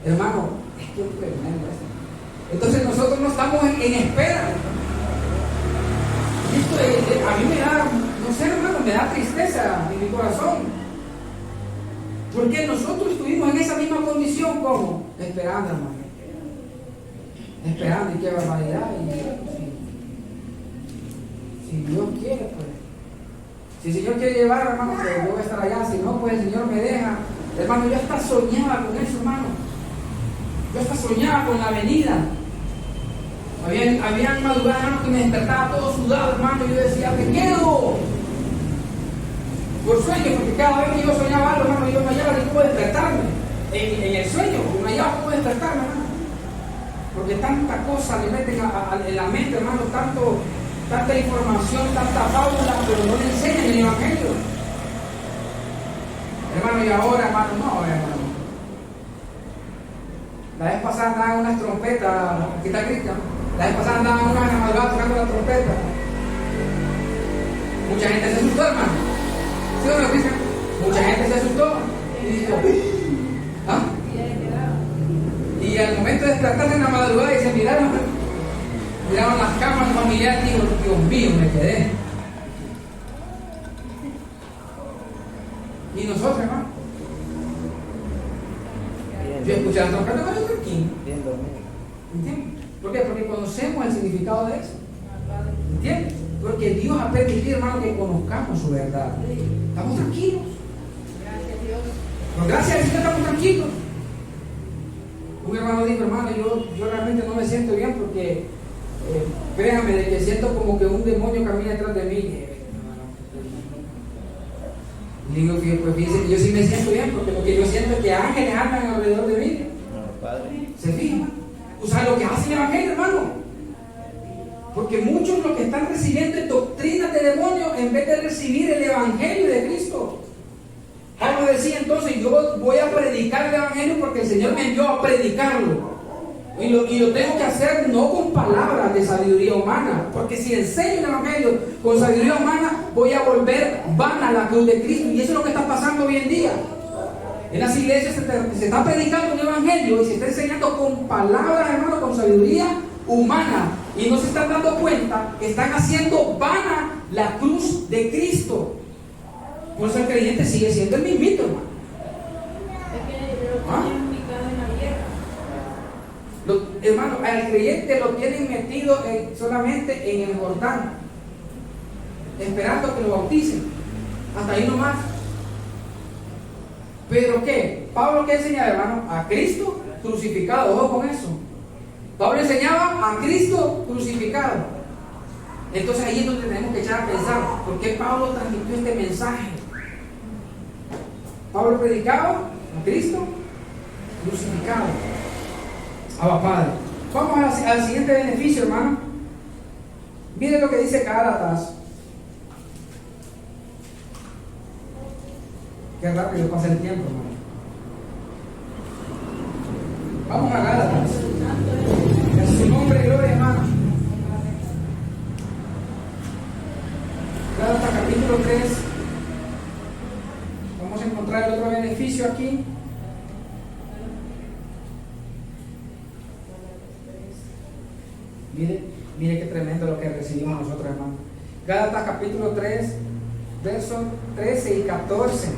Hermano, es que es tremendo esto. Entonces nosotros no estamos en espera. Esto a mí me da, no sé, hermano, me da tristeza en mi corazón. Porque nosotros estuvimos en esa misma condición, como esperando, hermano. Esperando, y qué barbaridad. Si Dios quiere, pues. Si el Señor quiere llevar, hermano, pues yo voy a estar allá. Si no, pues el Señor me deja. Hermano, yo hasta soñaba con eso, hermano. Yo hasta soñaba con la venida. Habían madrugadas, hermano, que me despertaba todo sudado, hermano. Y yo decía: me quedo. Por sueño, porque cada vez que yo soñaba algo, hermano, yo no hallaba ni cómo despertarme. En el sueño, no hallaba cómo despertarme, hermano. Porque tanta cosa le meten en la mente, hermano, tanta información, tanta fábula, pero no le enseñan el evangelio. Hermano, y ahora, hermano, no, hermano. La vez pasada andaban unas trompetas, aquí está Cristian. La vez pasada andaban unas en la madrugada tocando la trompeta. Mucha gente se asustó, hermano. ¿Sí o no, Cristian? Mucha gente se asustó. Y dijo: ¿ah? Y al momento de despertarse en la madrugada y se miraron las camas familiares, y digo: Dios mío, me quedé. Y nosotros, hermano, yo escuché la trompeta, pero yo tranquilo. ¿Entiendes? ¿Por qué? Porque conocemos el significado de eso. ¿Entiendes? Porque Dios ha permitido, hermano, que conozcamos su verdad. Estamos tranquilos. Gracias a Dios. Por gracias al Señor estamos tranquilos. Un hermano dijo: hermano, yo realmente no me siento bien porque créame, de que siento como que un demonio camina detrás de mí. Y digo: pues fíjense que yo sí me siento bien, porque lo que yo siento es que ángeles andan alrededor de mí. ¿Se fijan? O sea, lo que hace el evangelio, hermano. Porque muchos lo que están recibiendo es doctrinas de demonios en vez de recibir el evangelio de Cristo. Pablo Pablo decía entonces, yo voy a predicar el Evangelio porque el Señor me envió a predicarlo. Y lo tengo que hacer no con palabras de sabiduría humana, porque si enseño el Evangelio con sabiduría humana, voy a volver vana la cruz de Cristo. Y eso es lo que está pasando hoy en día. En las iglesias se está predicando un Evangelio y se está enseñando con palabras, hermano, con sabiduría humana. Y no se están dando cuenta que están haciendo vana la cruz de Cristo. Por eso el creyente sigue siendo el mismito, hermano. Es que lo tienen ubicado en la guerra. Hermano, al creyente lo tienen metido solamente en el Jordán, esperando que lo bauticen. Hasta ahí nomás. ¿Pero qué? ¿Pablo qué enseñaba, hermano? A Cristo crucificado. Ojo con eso. Pablo enseñaba a Cristo crucificado. Entonces ahí es donde tenemos que echar a pensar, ¿por qué Pablo transmitió este mensaje? Pablo predicaba a Cristo crucificado. Abba Padre. Vamos al siguiente beneficio, hermano. Miren lo que dice Gálatas. Qué rápido pasa el tiempo, hermano. Vamos a Gálatas. En su nombre, gloria, hermano. Gálatas capítulo 3. Vamos a encontrar el otro beneficio aquí. Mire qué tremendo lo que recibimos nosotros, hermano. Gálatas capítulo 3, versos 13 y 14.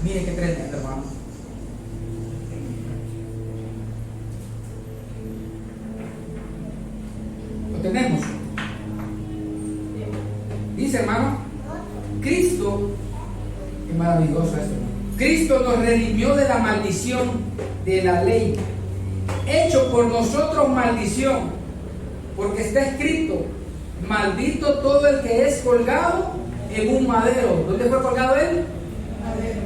Mire qué tremendo, hermano. Lo tenemos. Dice, hermano, Cristo, qué maravilloso esto, hermano. Cristo nos redimió de la maldición de la ley, hecho por nosotros maldición, porque está escrito: maldito todo el que es colgado en un madero. ¿Dónde fue colgado él? Madero.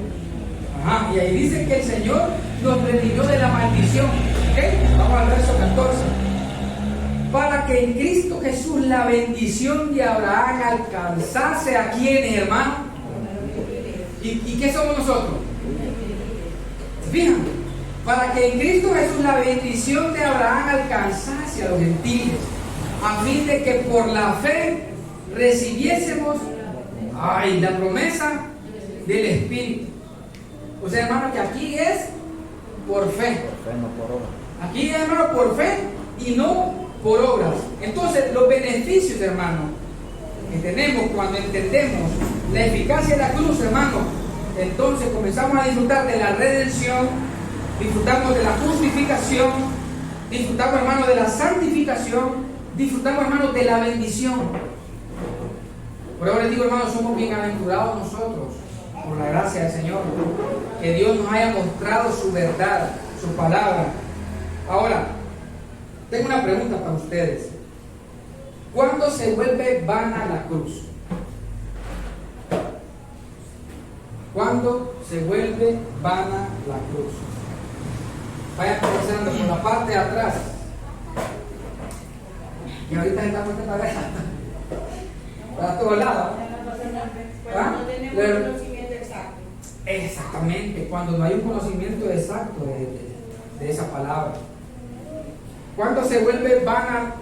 Ajá, y ahí dice que el Señor nos redimió de la maldición. ¿Ok? Vamos al verso 14. Para que en Cristo Jesús la bendición de Abraham alcanzase a quienes, hermano. ¿Y qué somos nosotros? Fijan, para que en Cristo Jesús la bendición de Abraham alcanzase a los gentiles, a fin de que por la fe recibiésemos la promesa del Espíritu. O sea, hermano, que aquí es por fe. Aquí es, hermano, por fe y no por obras. Entonces, los beneficios, hermano, que tenemos cuando entendemos la eficacia de la cruz, hermano, entonces comenzamos a disfrutar de la redención, disfrutamos de la justificación, disfrutamos, hermano, de la santificación, disfrutamos, hermano, de la bendición. Por ahora les digo, hermano, somos bienaventurados nosotros, por la gracia del Señor, que Dios nos haya mostrado su verdad, su palabra. Ahora, tengo una pregunta para ustedes. ¿Cuándo se vuelve vana la cruz? ¿Cuándo se vuelve vana la cruz? Vayan comenzando por la parte de atrás. Y ahorita se está puesta para todos lados. Cuando no tenemos conocimiento exacto. Exactamente, cuando no hay un conocimiento exacto de esa palabra. ¿Cuándo se vuelve vana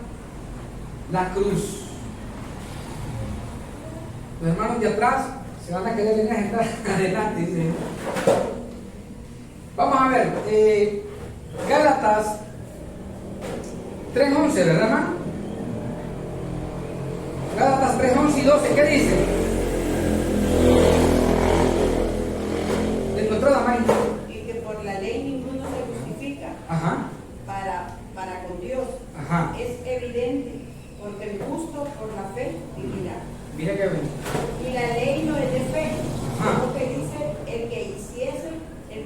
la cruz? Los hermanos de atrás se van a querer venir a entrar adelante. ¿Sí? Vamos a ver, Gálatas 3:11, ¿verdad, hermano? Gálatas 3:11 y 12, ¿qué dice? ¿Le encontró, Damay? Y que por la ley ninguno se justifica. Ajá. Para con Dios. Ajá. Es evidente, porque el justo por la fe vivirá. Mira qué bien. Y la ley no es de fe, Ajá. sino que dice: el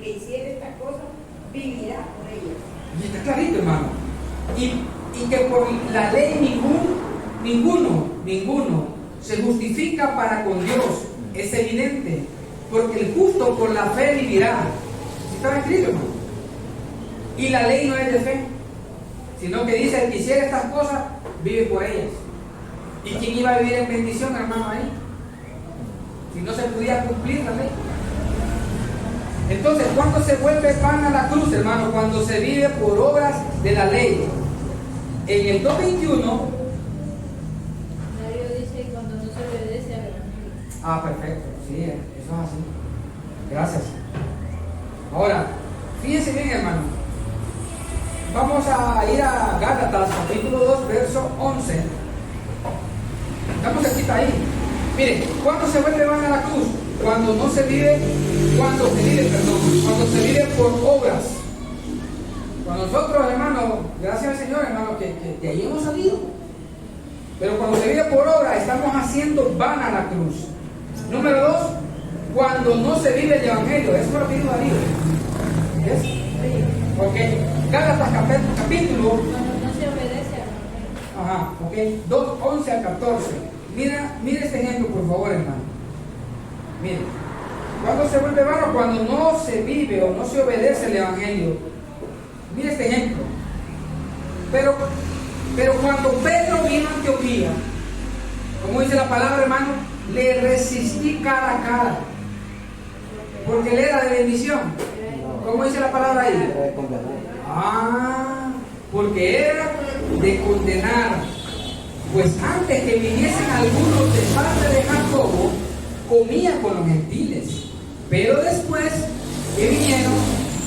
que hiciere estas cosas vivirá por ellas. Y está clarito, hermano. Y que por la ley ninguno se justifica para con Dios. Es evidente, porque el justo por la fe vivirá. ¿Sí está escrito, hermano? Y la ley no es de fe, sino que dice: el que hiciera estas cosas vive por ellas. ¿Y quién iba a vivir en bendición, hermano, ahí? si no se podía cumplir la ley. Entonces, ¿cuándo se vuelve vana la cruz, hermano? Cuando se vive por obras de la ley. En el 2:21, Darío dice cuando no se obedece al evangelio. perfecto, sí, eso es así. Gracias. Ahora, fíjense bien, hermano. Vamos a ir a Gálatas, capítulo 2, verso 11. Estamos cerquita ahí. Miren, ¿cuándo se vuelve vana la cruz? Cuando se vive por obras. Cuando nosotros, hermano, gracias al Señor, hermano, que de ahí hemos salido. Pero cuando se vive por obra, estamos haciendo vana la cruz. Número 2, cuando no se vive el evangelio. Eso lo pidió Darío. ¿Ves? Ok. Gálatas capítulo. Cuando no se obedece al evangelio. 2, 11 al 14. Mira este ejemplo, por favor, hermano. Mire. ¿Cuándo se vuelve vano? Cuando no se vive o no se obedece el evangelio. Mira este ejemplo. Pero cuando Pedro vino a Antioquía, como dice la palabra, hermano, le resistí cara a cara, porque él era de bendición. ¿Cómo dice la palabra ahí? Porque era de condenar. Pues antes que viniesen algunos de parte de Jacobo, comía con los gentiles. Pero después que vinieron,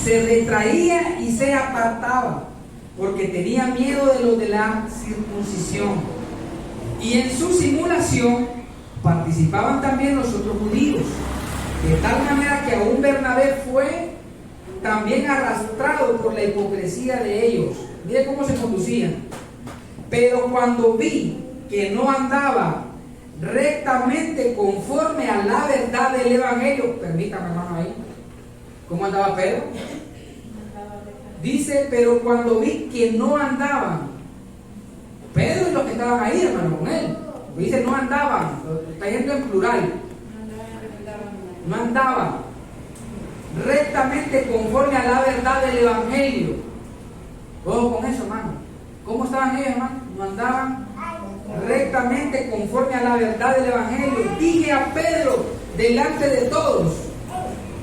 se retraía y se apartaba, porque tenía miedo de los de la circuncisión. Y en su simulación participaban también los otros judíos, de tal manera que aún Bernabé fue también arrastrado por la hipocresía de ellos. Mire cómo se conducían. Pero cuando vi que no andaba rectamente conforme a la verdad del evangelio, permítame, hermano, ahí, ¿cómo andaba Pedro? Dice, pero cuando vi que no andaban, Pedro y los que estaban ahí, hermano, con él, dice no andaban, está yendo en plural, no andaban rectamente conforme a la verdad del evangelio. Ojo con eso, hermano. ¿Cómo estaban ellos, hermano? No andaban rectamente conforme a la verdad del evangelio. Dije a Pedro delante de todos.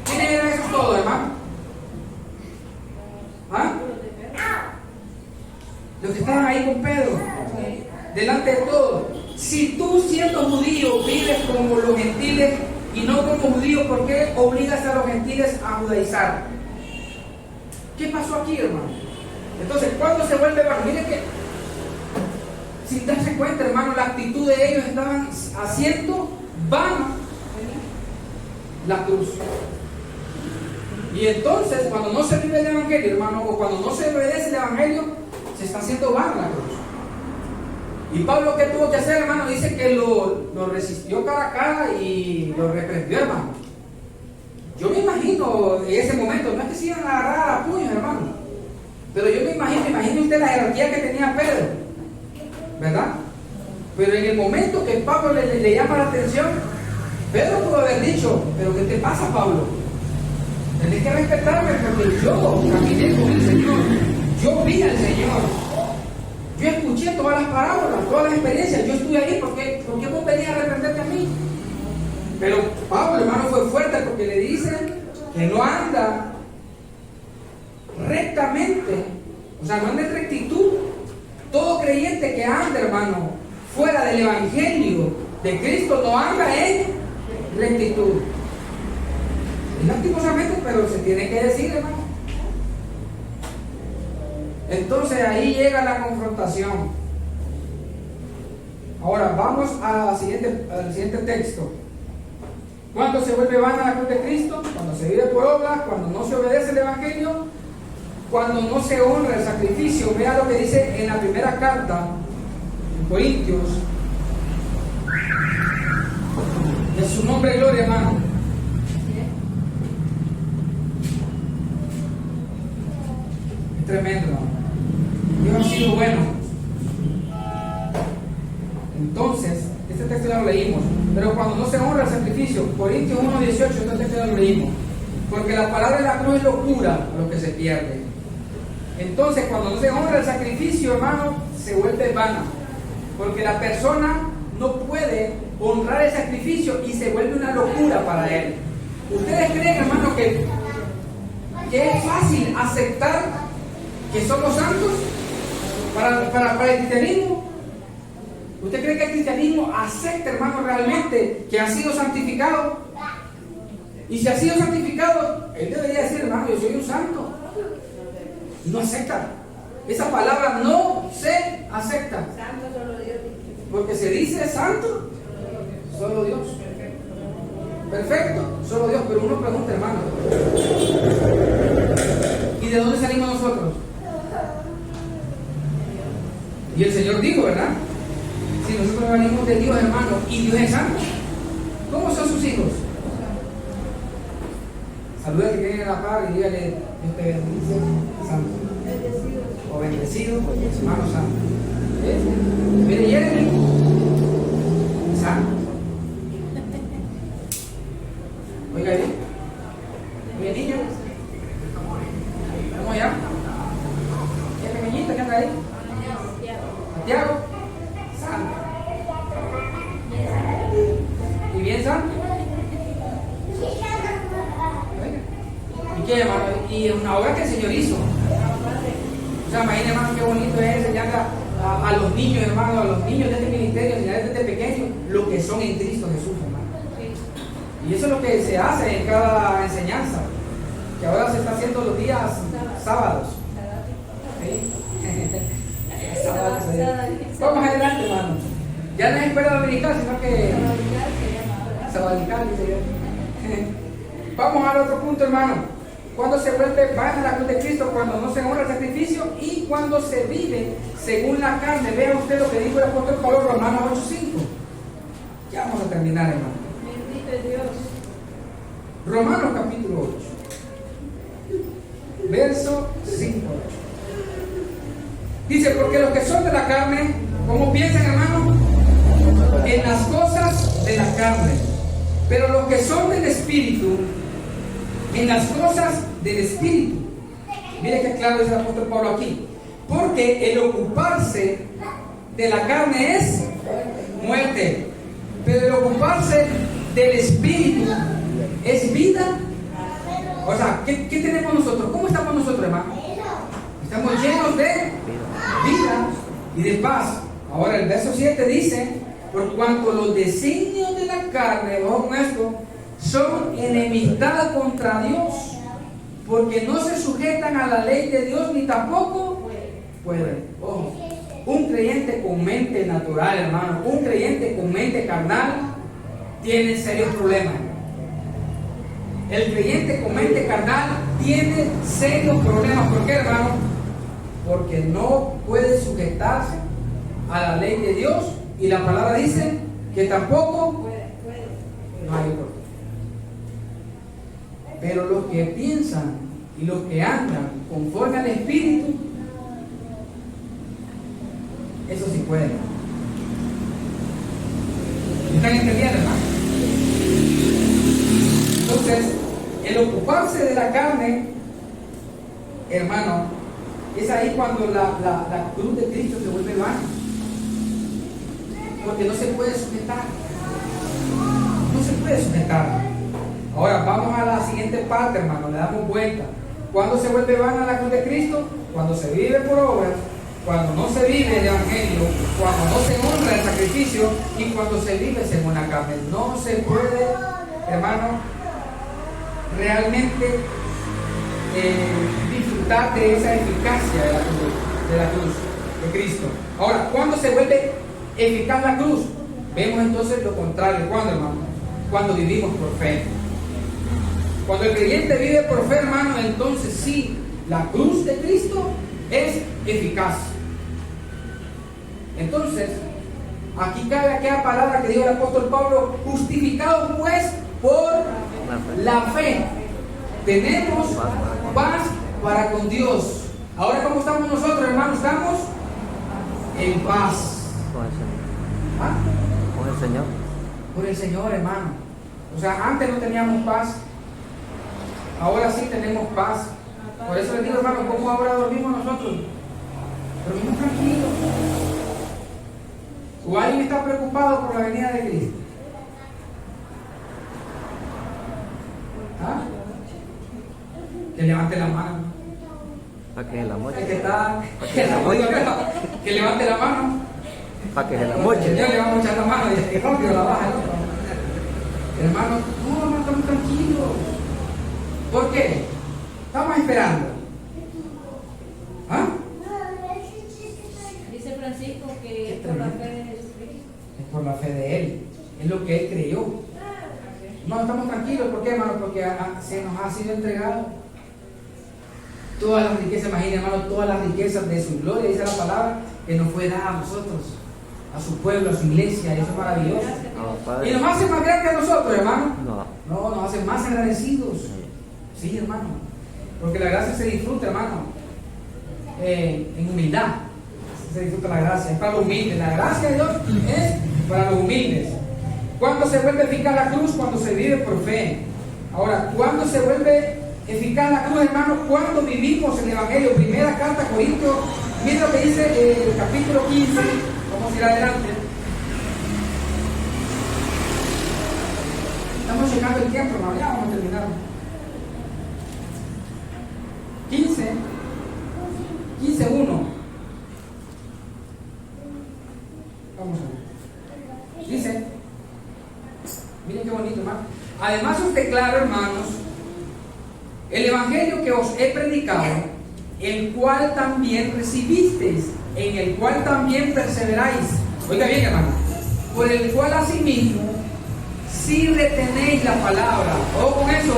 ¿Quiénes eran esos todos, hermano? Los que estaban ahí con Pedro, delante de todos. Si tú, siendo judío, vives como los gentiles y no como judíos, ¿por qué obligas a los gentiles a judaizar? ¿Qué pasó aquí, hermano? Entonces, ¿cuándo se vuelve vano? Miren que, sin darse cuenta, hermano, la actitud de ellos estaban haciendo vano la cruz. Y entonces, cuando no se vive el evangelio, hermano, o cuando no se obedece el evangelio, se está haciendo vano la cruz. Y Pablo, ¿qué tuvo que hacer, hermano? Dice que lo resistió cara a cara y lo reprendió, hermano. Yo me imagino en ese momento, no es que se iban a agarrar a puños, hermano, pero yo me imagino usted la jerarquía que tenía Pedro, ¿verdad? Pero en el momento que Pablo le llama la atención, Pedro pudo haber dicho, ¿pero qué te pasa, Pablo? Tenés que respetarme porque yo caminé con el Señor, yo vi al Señor, yo escuché todas las parábolas, todas las experiencias, yo estuve ahí, ¿por qué vos venías a reprenderte a mí? Pero Pablo, hermano, fue fuerte porque le dicen que no anda rectamente, o sea, no anda en rectitud. Todo creyente que anda, hermano, fuera del evangelio de Cristo no anda en rectitud. Y lastimosamente, pero se tiene que decir, hermano. Entonces ahí llega la confrontación. Ahora vamos al siguiente texto. ¿Cuándo se vuelve vana la cruz de Cristo? Cuando se vive por obras, cuando no se obedece el evangelio, cuando no se honra el sacrificio. Vea lo que dice en la primera carta en Corintios. En su nombre y gloria, hermano. Es tremendo, hermano. Dios ha sido bueno. Entonces, este texto ya lo leímos. Pero cuando no se honra el sacrificio, Corintios 1:18, este texto ya lo leímos. Porque la palabra de la cruz es locura a lo que se pierde. Entonces, cuando no se honra el sacrificio, hermano, se vuelve vana. Porque la persona no puede honrar el sacrificio y se vuelve una locura para él. ¿Ustedes creen, hermano, que es fácil aceptar que somos santos para el cristianismo? ¿Usted cree que el cristianismo acepta, hermano, realmente que ha sido santificado? Y si ha sido santificado, él debería decir, hermano, yo soy un santo. Y no acepta. Esa palabra no se acepta. Santo solo Dios. Porque se dice santo, solo Dios. Perfecto, solo Dios. Pero uno pregunta, hermano, ¿y de dónde salimos nosotros? Y el Señor dijo, ¿verdad? Si nosotros venimos de Dios, hermano, y Dios es santo, ¿cómo son sus hijos? Saluda que tienen a la par y dígale, Dios te bendice, santo. O bendecido, hermano santo. Mire, Jeremy, santo. Oiga bien. Oiga, niño. ¿Cómo se llama? ¿Qué pequeñita que anda ahí? Santiago. Santo. ¿Y bien santo? ¿Y qué, hermano? Y una obra que el Señor hizo. O sea, imagínate, hermano, qué bonito es enseñar a los niños, hermano, a los niños de este ministerio, enseñar desde pequeños lo que son en Cristo Jesús, hermano. Y eso es lo que se hace en cada enseñanza, que ahora se está haciendo los días sábados. ¿Sí? Sábados. Vamos adelante, hermano. Ya no es escuela dominical, sino que sabanical, dice yo. Vamos al otro punto, hermano. Cuando se vuelve van a la cruz de Cristo, cuando no se honra el sacrificio y cuando se vive según la carne. Vea usted lo que dijo el apóstol Pablo, Romanos 8:5. Ya vamos a terminar, hermano. Bendito Dios. Romanos capítulo 8, verso 5. Dice, porque los que son de la carne, ¿cómo piensan, hermano? En las cosas de la carne. Pero los que son del Espíritu, en las cosas del Espíritu. Mire qué claro dice el apóstol Pablo aquí. Porque el ocuparse de la carne es muerte, pero el ocuparse del Espíritu es vida. O sea, ¿qué tenemos nosotros? ¿Cómo estamos nosotros, hermano? Estamos llenos de vida y de paz. Ahora el verso 7 dice, por cuanto los designios de la carne, ojo con esto, son enemistad contra Dios, porque no se sujetan a la ley de Dios ni tampoco pueden. Ojo, un creyente con mente natural, hermano, un creyente con mente carnal tiene serios problemas. El creyente con mente carnal tiene serios problemas. ¿Por qué, hermano? Porque no puede sujetarse a la ley de Dios y la palabra dice que tampoco no hay oportunidad. Pero los que piensan y los que andan conforme al Espíritu, eso sí pueden. ¿Están entendiendo, hermano? Entonces, el ocuparse de la carne, hermano, es ahí cuando la cruz de Cristo se vuelve vana. Porque no se puede sujetar. No se puede sujetar. Ahora vamos a la siguiente parte, hermano, le damos vuelta. ¿Cuándo se vuelve vana la cruz de Cristo? Cuando se vive por obras, cuando no se vive el Evangelio, cuando no se honra el sacrificio y cuando se vive según la carne. No se puede, hermano, realmente disfrutar de esa eficacia de la cruz de Cristo. Ahora, ¿cuándo se vuelve eficaz la cruz? Vemos entonces lo contrario. ¿Cuándo, hermano? Cuando vivimos por fe. Cuando el creyente vive por fe, hermano, entonces sí, la cruz de Cristo es eficaz. Entonces, aquí cabe aquella palabra que dijo el apóstol Pablo, justificados pues por la fe, tenemos paz para con Dios. Ahora, ¿cómo estamos nosotros, hermanos? Estamos en paz. ¿Ah? Con el Señor. Por el Señor, hermano. O sea, antes no teníamos paz, ahora sí tenemos paz. Por eso les digo, hermano, ¿cómo ahora dormimos nosotros? Dormimos tranquilos. ¿O alguien está preocupado por la venida de Cristo? ¿Ah? Que levante la mano. Para que se la moche. El que está, que levante la mano. Para que se la El moche. Señor le va a mochar la mano y rápido la baja el otro. Hermano, no, hermano, estamos tranquilos. ¿Por qué? Estamos esperando. ¿Ah? Dice Francisco que es por la fe de Jesucristo. Es por la fe de Él. Es lo que Él creyó. No, estamos tranquilos. ¿Por qué, hermano? Porque se nos ha sido entregado todas las riquezas. Imaginen, hermano, todas las riquezas de su gloria, dice la palabra, que nos fue dada a nosotros, a su pueblo, a su iglesia. Eso es maravilloso. No, Y nos hace más grandes a nosotros, hermano. No. No, nos hace más agradecidos. Sí, hermano. Porque la gracia se disfruta, hermano, en humildad. Se disfruta la gracia. Es para los humildes. La gracia de Dios es para los humildes. ¿Cuándo se vuelve eficaz la cruz? Cuando se vive por fe. Ahora, ¿cuándo se vuelve eficaz la cruz, hermano? Cuando vivimos el Evangelio. Primera carta a Corintios. Miren lo que dice el capítulo 15. Vamos a ir adelante. Estamos llegando el tiempo, hermano. Ya vamos a terminar. 15:1. Vamos a ver. Dice, miren qué bonito, hermano. Además os declaro, hermanos, el evangelio que os he predicado, el cual también recibisteis, en el cual también perseveráis. Oiga bien, hermano. Por el cual asimismo, si retenéis la palabra, o con eso,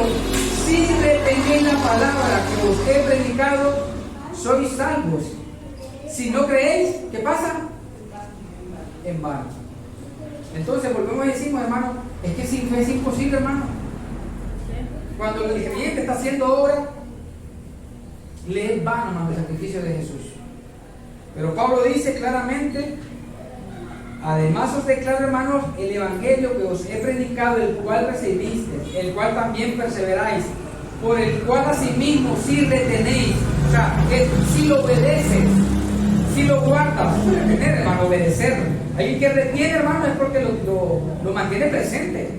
si retenéis la palabra que os he predicado, sois salvos. Si no creéis, ¿qué pasa? En vano. Entonces volvemos y decimos, hermano, es que sin fe es imposible, hermano. Cuando el creyente está haciendo obra, le es vano, hermano, el sacrificio de Jesús. Pero Pablo dice claramente: además os declaro, hermanos, el evangelio que os he predicado, el cual recibisteis, el cual también perseveráis, por el cual asimismo si retenéis, o sea, que si lo obedeces, si lo guardas, retener, hermano, obedecer. Alguien que retiene, hermano, es porque lo mantiene presente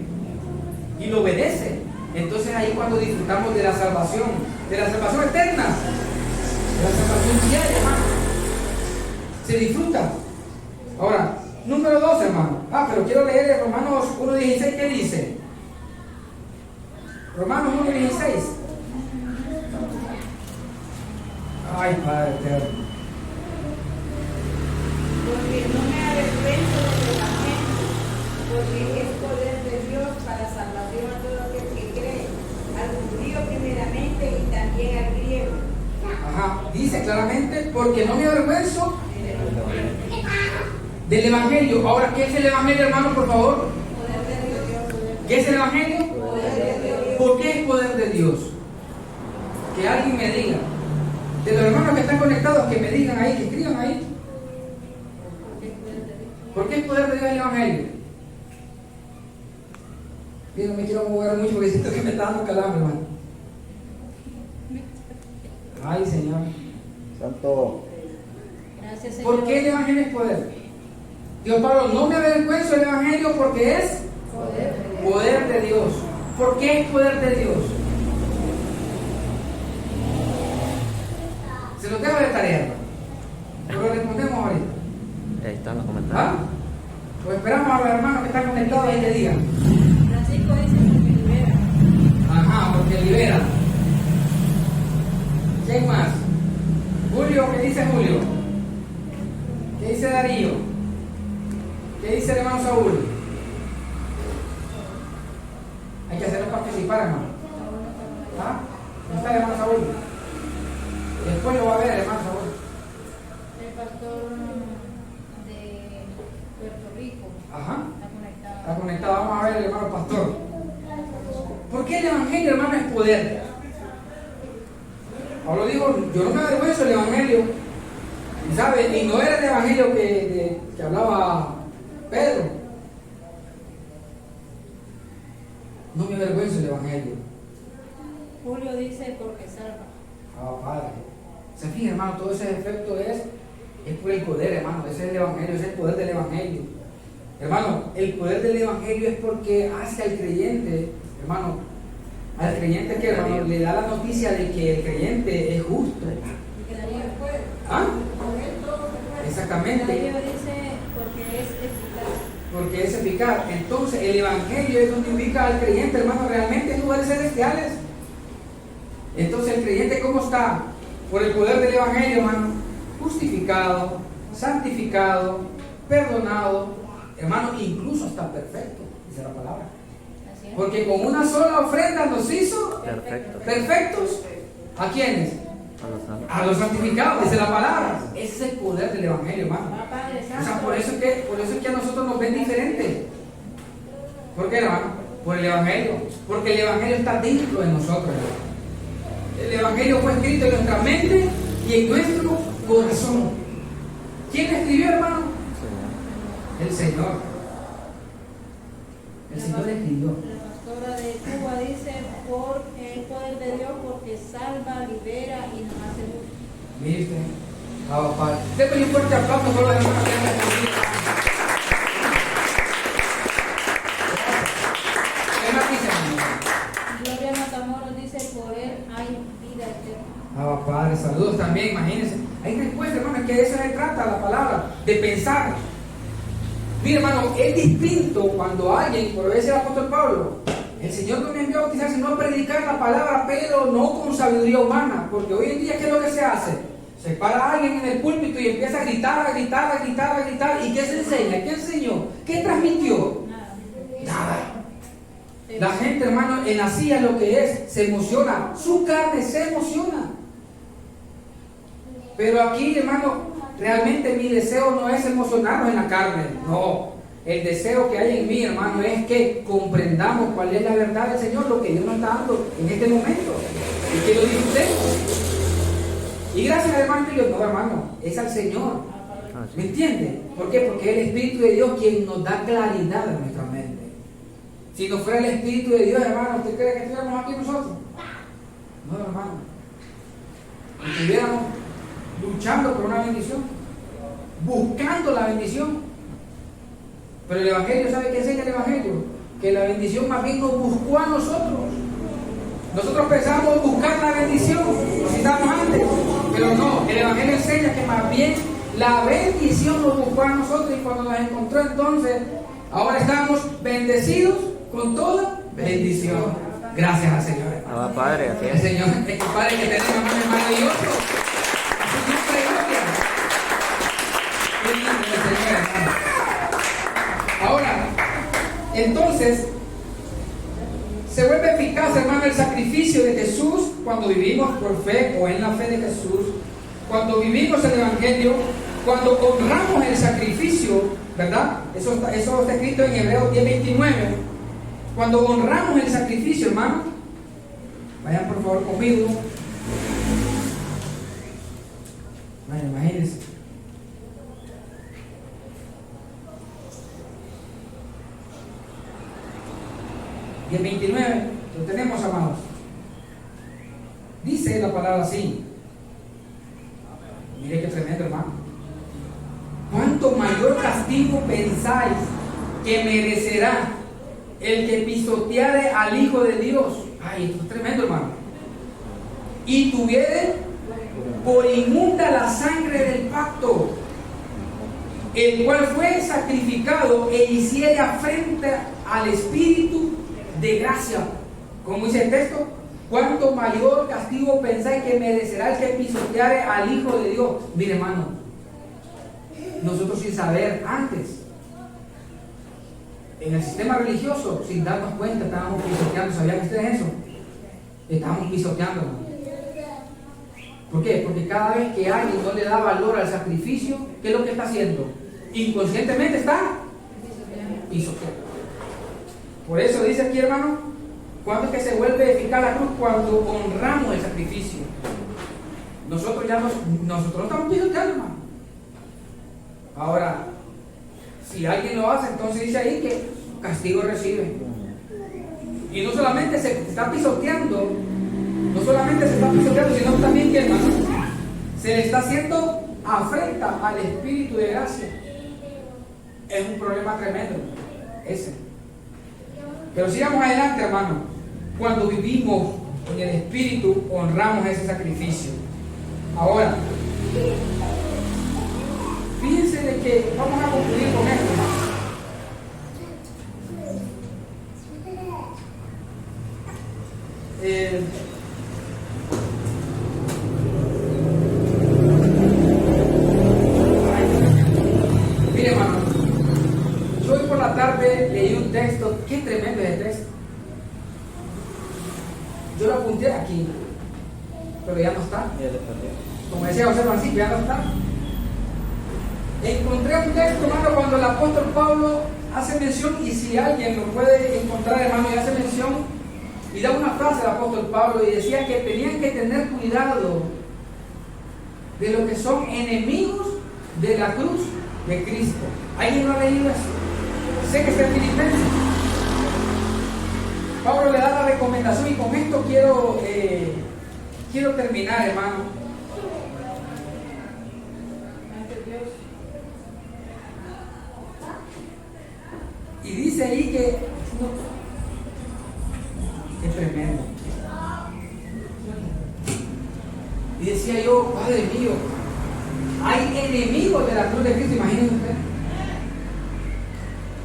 y lo obedece. Entonces ahí cuando disfrutamos de la salvación eterna, de la salvación diaria, hermano, se disfruta. Ahora, número 2, hermano. Pero quiero leer Romanos 1:16. ¿Qué dice? Romanos 1:16. Ay, Padre eterno. Porque no me avergüenzo del evangelio, porque es poder de Dios para salvación a todo aquel que cree, al judío primeramente y también al griego. Dice claramente: porque no me avergüenzo del evangelio. Ahora, ¿qué es el evangelio, hermano, por favor? ¿Qué es el evangelio? ¿Por qué es poder de Dios? Que alguien me diga, de los hermanos que están conectados, que me digan ahí, que escriban ahí. ¿Por qué es poder de Dios el evangelio? Yo no me quiero mover mucho porque siento que me está dando calambre, hermano. Ay, Señor. Santo. Gracias, Señor. ¿Por qué el evangelio es poder? Dios Pablo, no me avergüenzo del evangelio porque es poder de Dios. ¿Por qué es poder de Dios? Se lo dejo de tarea, pero lo respondemos ahorita. Ahí están los comentarios. Pues esperamos a los hermanos que están conectados y que digan. Francisco dice porque libera. Porque libera. ¿Quién más? Julio, ¿qué dice Julio? ¿Qué dice Darío? ¿Qué dice el hermano Saúl? Hay que hacerlo participar, hermano. ¿No está el hermano Saúl? Después lo va a ver el hermano Saúl. El pastor de Puerto Rico está conectado. Está conectado. Vamos a ver el hermano pastor. ¿Por qué el evangelio, hermano, es poder? Pablo dijo: yo no me avergüenzo del evangelio. Y sabe, y no era el evangelio que hablaba Pedro. No me avergüenzo del evangelio. Julio dice porque salva. Padre. Se fija, hermano, todo ese efecto es por el poder, hermano. Ese es el evangelio, ese es el poder del evangelio. Hermano, el poder del Evangelio es porque hace al creyente, hermano, al creyente que, hermano, le da la noticia de que el creyente es justo. ¿Ah? Exactamente. Dice porque es eficaz. Porque es eficaz. Entonces, el Evangelio es donde ubica al creyente, hermano, realmente en lugares celestiales. Entonces, el creyente, ¿cómo está? Por el poder del Evangelio, hermano, justificado, santificado, perdonado, hermano, incluso hasta perfecto, dice la palabra. Así es. Porque con una sola ofrenda nos hizo perfectos. ¿A quiénes? A los santificados, dice la palabra. Ese es el poder del Evangelio, hermano. Va, Padre O sea, Santo. por eso es que a nosotros nos ven diferente. ¿Por qué, hermano? Por el Evangelio. Porque el Evangelio está dentro de nosotros, hermano. El Evangelio fue escrito en nuestra mente y en nuestro corazón. ¿Quién escribió, hermano? El Señor. El Señor escribió. La pastora de Cuba dice, por el poder de Dios, porque salva, libera y nos hace luz. Mire usted. Ah, Padre. Déjame un fuerte aplauso por los hermanos que han respondido. ¿Qué más dice, hermano? Gloria Matamoros dice, por él hay vida eterna. Ah, Padre, saludos también, imagínense. Hay respuesta, hermano, que de eso se trata la palabra, de pensar. Mira, hermano, es distinto cuando alguien, por decir el apóstol Pablo, el Señor no me envió a bautizar, sino a predicar la palabra, pero no con sabiduría humana. Porque hoy en día, ¿qué es lo que se hace? Se para alguien en el púlpito y empieza a gritar, a gritar, a gritar, a gritar. ¿Y qué se enseña? ¿Qué enseñó? ¿Qué transmitió? Nada. La gente, hermano, en la silla lo que es, se emociona. Su carne se emociona. Pero aquí, hermano, realmente mi deseo no es emocionarnos en la carne. No. El deseo que hay en mí, hermano, es que comprendamos cuál es la verdad del Señor, lo que Dios nos está dando en este momento. Y que lo disfrutemos. Y gracias al Evangelio, no, hermano, es al Señor. ¿Me entiende? ¿Por qué? Porque es el Espíritu de Dios quien nos da claridad en nuestra mente. Si no fuera el Espíritu de Dios, hermano, ¿usted cree que estuviéramos aquí nosotros? No, hermano. Estuviéramos luchando por una bendición, buscando la bendición. Pero el Evangelio, ¿sabe qué enseña el Evangelio? Que la bendición más bien nos buscó a nosotros. Nosotros pensamos buscar la bendición, lo citamos antes, pero no, el Evangelio enseña que más bien la bendición nos buscó a nosotros y cuando nos encontró entonces, ahora estamos bendecidos con toda bendición. Gracias al Señor. Ah, Padre, así El es. Señor, el Padre que tenemos, hermano, es maravilloso. A su nombre, gloria. Qué lindo el Señor, hermano. Ahora, entonces, se vuelve eficaz, hermano, el sacrificio de Jesús cuando vivimos por fe o en la fe de Jesús, cuando vivimos el Evangelio, cuando honramos el sacrificio, ¿verdad? Eso está escrito en Hebreos 10:29. Cuando honramos el sacrificio, hermano, vayan por favor conmigo. Bueno, imagínense. Y el 29, lo tenemos, amados. Dice la palabra así. Mire qué tremendo, hermano. ¿Cuánto mayor castigo pensáis que merecerá el que pisoteare al Hijo de Dios? Ay, esto es tremendo, hermano. Y tuviere por inmunda la sangre del pacto, el cual fue sacrificado e hiciere afrenta al Espíritu de gracia. Como dice el texto, ¿cuánto mayor castigo pensáis que merecerá el que pisoteare al Hijo de Dios? Mire, hermano, nosotros sin saber antes, en el sistema religioso, sin darnos cuenta, estábamos pisoteando. ¿Sabían ustedes eso? Estábamos pisoteando. ¿Por qué? Porque cada vez que alguien no le da valor al sacrificio, ¿qué es lo que está haciendo? Inconscientemente está pisoteando. Por eso dice aquí, hermano, ¿cuándo es que se vuelve eficaz la cruz? Cuando honramos el sacrificio. Nosotros no estamos pisoteando, hermano. Ahora, si alguien lo hace, entonces dice ahí que castigo recibe. Y no solamente se está pisoteando, sino también que, hermano, se le está haciendo afrenta al Espíritu de gracia. Es un problema tremendo ese. Pero sigamos adelante, hermano. Cuando vivimos en el Espíritu, honramos ese sacrificio. Ahora, fíjense de que vamos a concluir con esto, hermano. Mire, hermano, yo hoy por la tarde leí un texto, qué tremendo es el texto. Yo lo apunté aquí, pero ya no está. Como decía José Francisco, ya no está. Encontré un texto, hermano, cuando el apóstol Pablo hace mención, y si alguien lo puede encontrar, hermano, y hace mención, y da una frase al apóstol Pablo, y decía que tenían que tener cuidado de lo que son enemigos de la cruz de Cristo. ¿Alguien lo ha leído eso? Sé que está en Filipenses. Pablo le da la recomendación, y con esto quiero terminar, hermano. Y dice ahí que es tremendo. Y decía yo, Padre mío, hay enemigos de la cruz de Cristo, imagínense usted.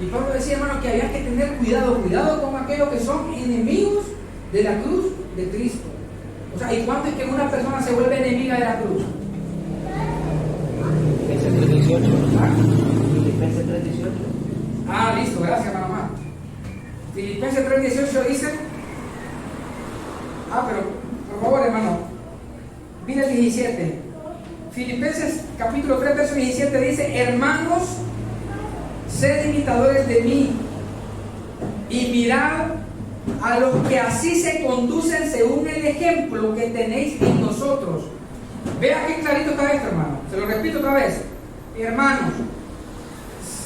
Y Pablo decía, hermano, que había que tener cuidado con aquellos que son enemigos de la cruz de Cristo. O sea, ¿y cuánto es que una persona se vuelve enemiga de la cruz? Filipenses 3:18. Filipenses 3:18. Ah, listo, gracias, hermano. Filipenses 3:18 dice, pero por favor, hermano, mira el 17. Filipenses capítulo 3, verso 17 dice, hermanos, sed imitadores de mí y mirad a los que así se conducen según el ejemplo que tenéis en nosotros. Vea qué clarito está esto, hermano. Se lo repito otra vez. Hermanos,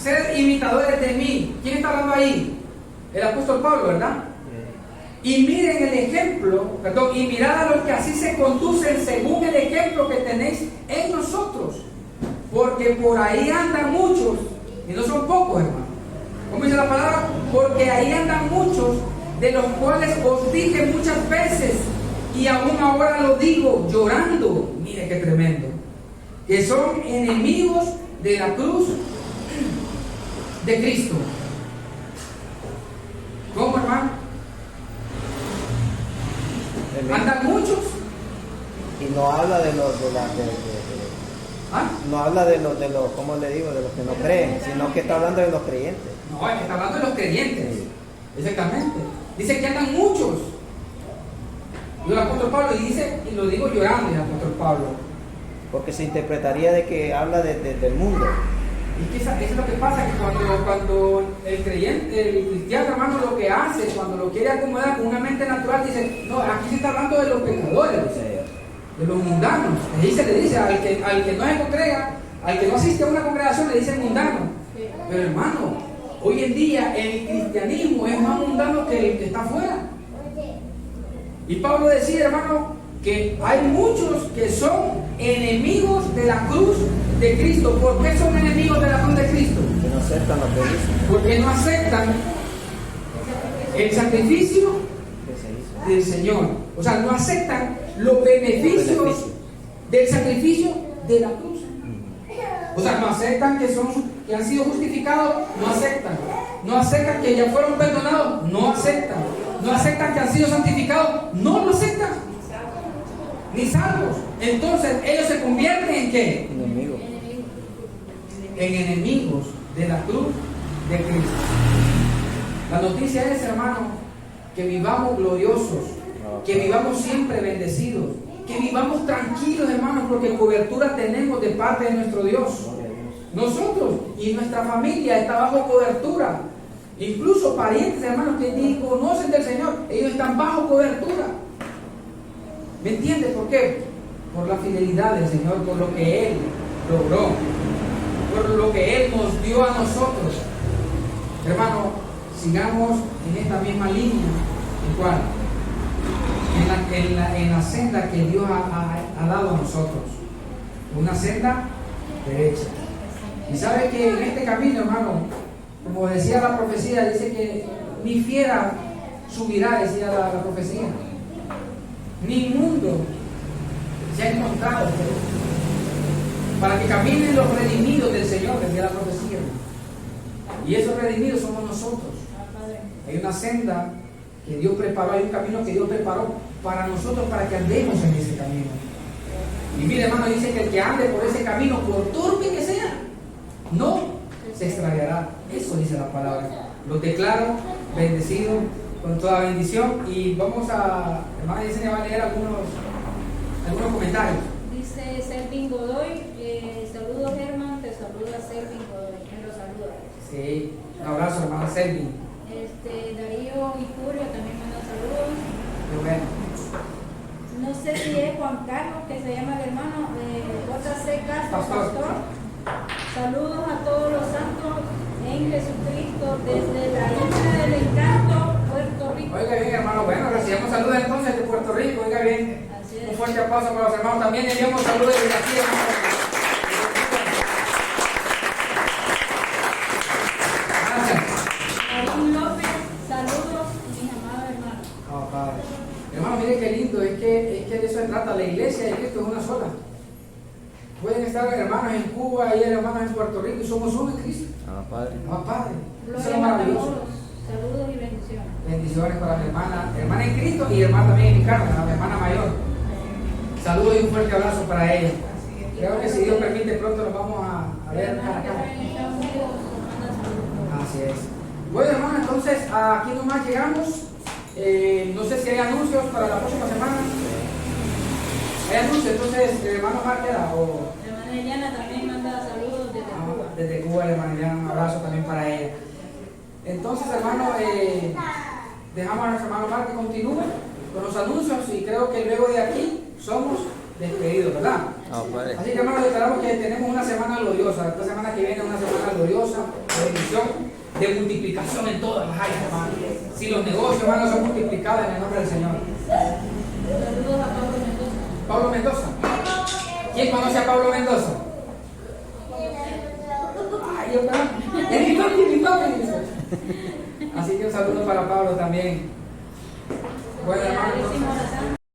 sed imitadores de mí. ¿Quién está hablando ahí? El apóstol Pablo, ¿verdad? Y miren el ejemplo, y mirad a los que así se conducen según el ejemplo que tenéis en nosotros. Porque por ahí andan muchos, y no son pocos, hermano. ¿Cómo dice la palabra? Porque ahí andan muchos, de los cuales os dije muchas veces, y aún ahora lo digo, llorando, mire qué tremendo, que son enemigos de la cruz de Cristo. ¿Cómo, hermano? Andan muchos. Y no habla de los no habla de los, ¿cómo le digo? De los que no creen, sino que está hablando de los creyentes. No, es que está hablando de los creyentes. Exactamente. Dice que andan muchos. Y el apóstol Pablo, y lo digo llorando, el apóstol Pablo. Porque se interpretaría de que habla del mundo. Y que eso es lo que pasa, que cuando el creyente, el cristiano, hermano, lo que hace, cuando lo quiere acomodar con una mente natural, dice, no, aquí se está hablando de los pecadores, de los mundanos. Ahí se le dice, al que no se congrega, al que no asiste a una congregación, le dicen mundano. Pero hermano, hoy en día el cristianismo es más mundano que el que está afuera. Y Pablo decía, hermano, que hay muchos que son enemigos de la cruz de Cristo. ¿Por qué son enemigos de la cruz de Cristo? Que no aceptan lo que dicen. Porque no aceptan el sacrificio del Señor. O sea, no aceptan los beneficios del sacrificio de la cruz. O sea, no aceptan que han sido justificados, no aceptan. No aceptan que ya fueron perdonados, no aceptan. No aceptan que han sido santificados, no lo aceptan. Ni salvos. Entonces, ellos se convierten en ¿qué? Enemigos. En enemigos de la cruz de Cristo. La noticia es, hermano, que vivamos gloriosos, que vivamos siempre bendecidos, que vivamos tranquilos, hermanos, porque cobertura tenemos de parte de nuestro Dios. Nosotros y nuestra familia está bajo cobertura. Incluso parientes, hermanos, que ni conocen del Señor, ellos están bajo cobertura. ¿Me entiendes por qué? Por la fidelidad del Señor, por lo que Él logró, por lo que Él nos dio a nosotros. Hermano, sigamos en esta misma línea. ¿En cuál? En la senda que Dios ha dado a nosotros. Una senda derecha. Y sabe que en este camino, hermano, como decía la profecía, dice que ni fiera subirá, decía la profecía. Ni mundo se ha encontrado para que caminen los redimidos del Señor, decía la profecía. Y esos redimidos somos nosotros. Hay una senda que Dios preparó, hay un camino que Dios preparó para nosotros, para que andemos en ese camino. Y mire, hermano, dice que el que ande por ese camino, por torpe que sea, no se extraviará. Eso dice la palabra. Lo declaro bendecido con toda bendición. Y vamos a, hermana Yesenia va a leer algunos comentarios. Dice Selvin Godoy, saludos Germán, te saluda Selvin Godoy, me lo saluda. Sí, un abrazo, hermana Selvin. Darío y Julio también mandan saludos. Qué bueno. No sé si es Juan Carlos, que se llama el hermano J.C. Castro, pastor. Saludos a todos los santos en Jesucristo desde la isla del encanto, Puerto Rico. Oiga bien, hermano, bueno, recibimos saludos entonces de Puerto Rico. Oiga bien, un fuerte aplauso para los hermanos. También enviamos saludos desde aquí, hermano. Gracias. Aarón López, saludos, mis amados hermanos. Oh, Padre. Hermano, mire qué lindo, es que de eso se trata. La iglesia de Cristo es una sola. Pueden estar hermanos en Cuba y hermanos en Puerto Rico y somos uno en Cristo. Padre. Padre. Eso es Gloria a maravilloso. todos. Saludos y bendiciones. Bendiciones para mi hermana en Cristo y hermana también en Carmen, mi hermana mayor. Saludos y un fuerte abrazo para ella. Creo que si Dios permite pronto nos vamos a ver cara a cara. Así es. Bueno, hermano, entonces aquí nomás llegamos. No sé si hay anuncios para la próxima semana. Hay anuncios, entonces, hermano Márquez o... Hermana Eliana también manda saludos desde Cuba. Desde Cuba, hermana Eliana, un abrazo también para ella. Entonces, hermano, dejamos a nuestro hermano Márquez que continúe con los anuncios y creo que luego de aquí somos despedidos, ¿verdad? Así que, hermano, declaramos que tenemos una semana gloriosa. Esta semana que viene es una semana gloriosa, de bendición, de multiplicación en todas las áreas, hermano. Si los negocios, hermano, son multiplicados en el nombre del Señor. Saludos a Pablo Mendoza. Pablo Mendoza. ¿Quién conoce a Pablo Mendoza? Ay, yo, es mi papi. Así que un saludo para Pablo también.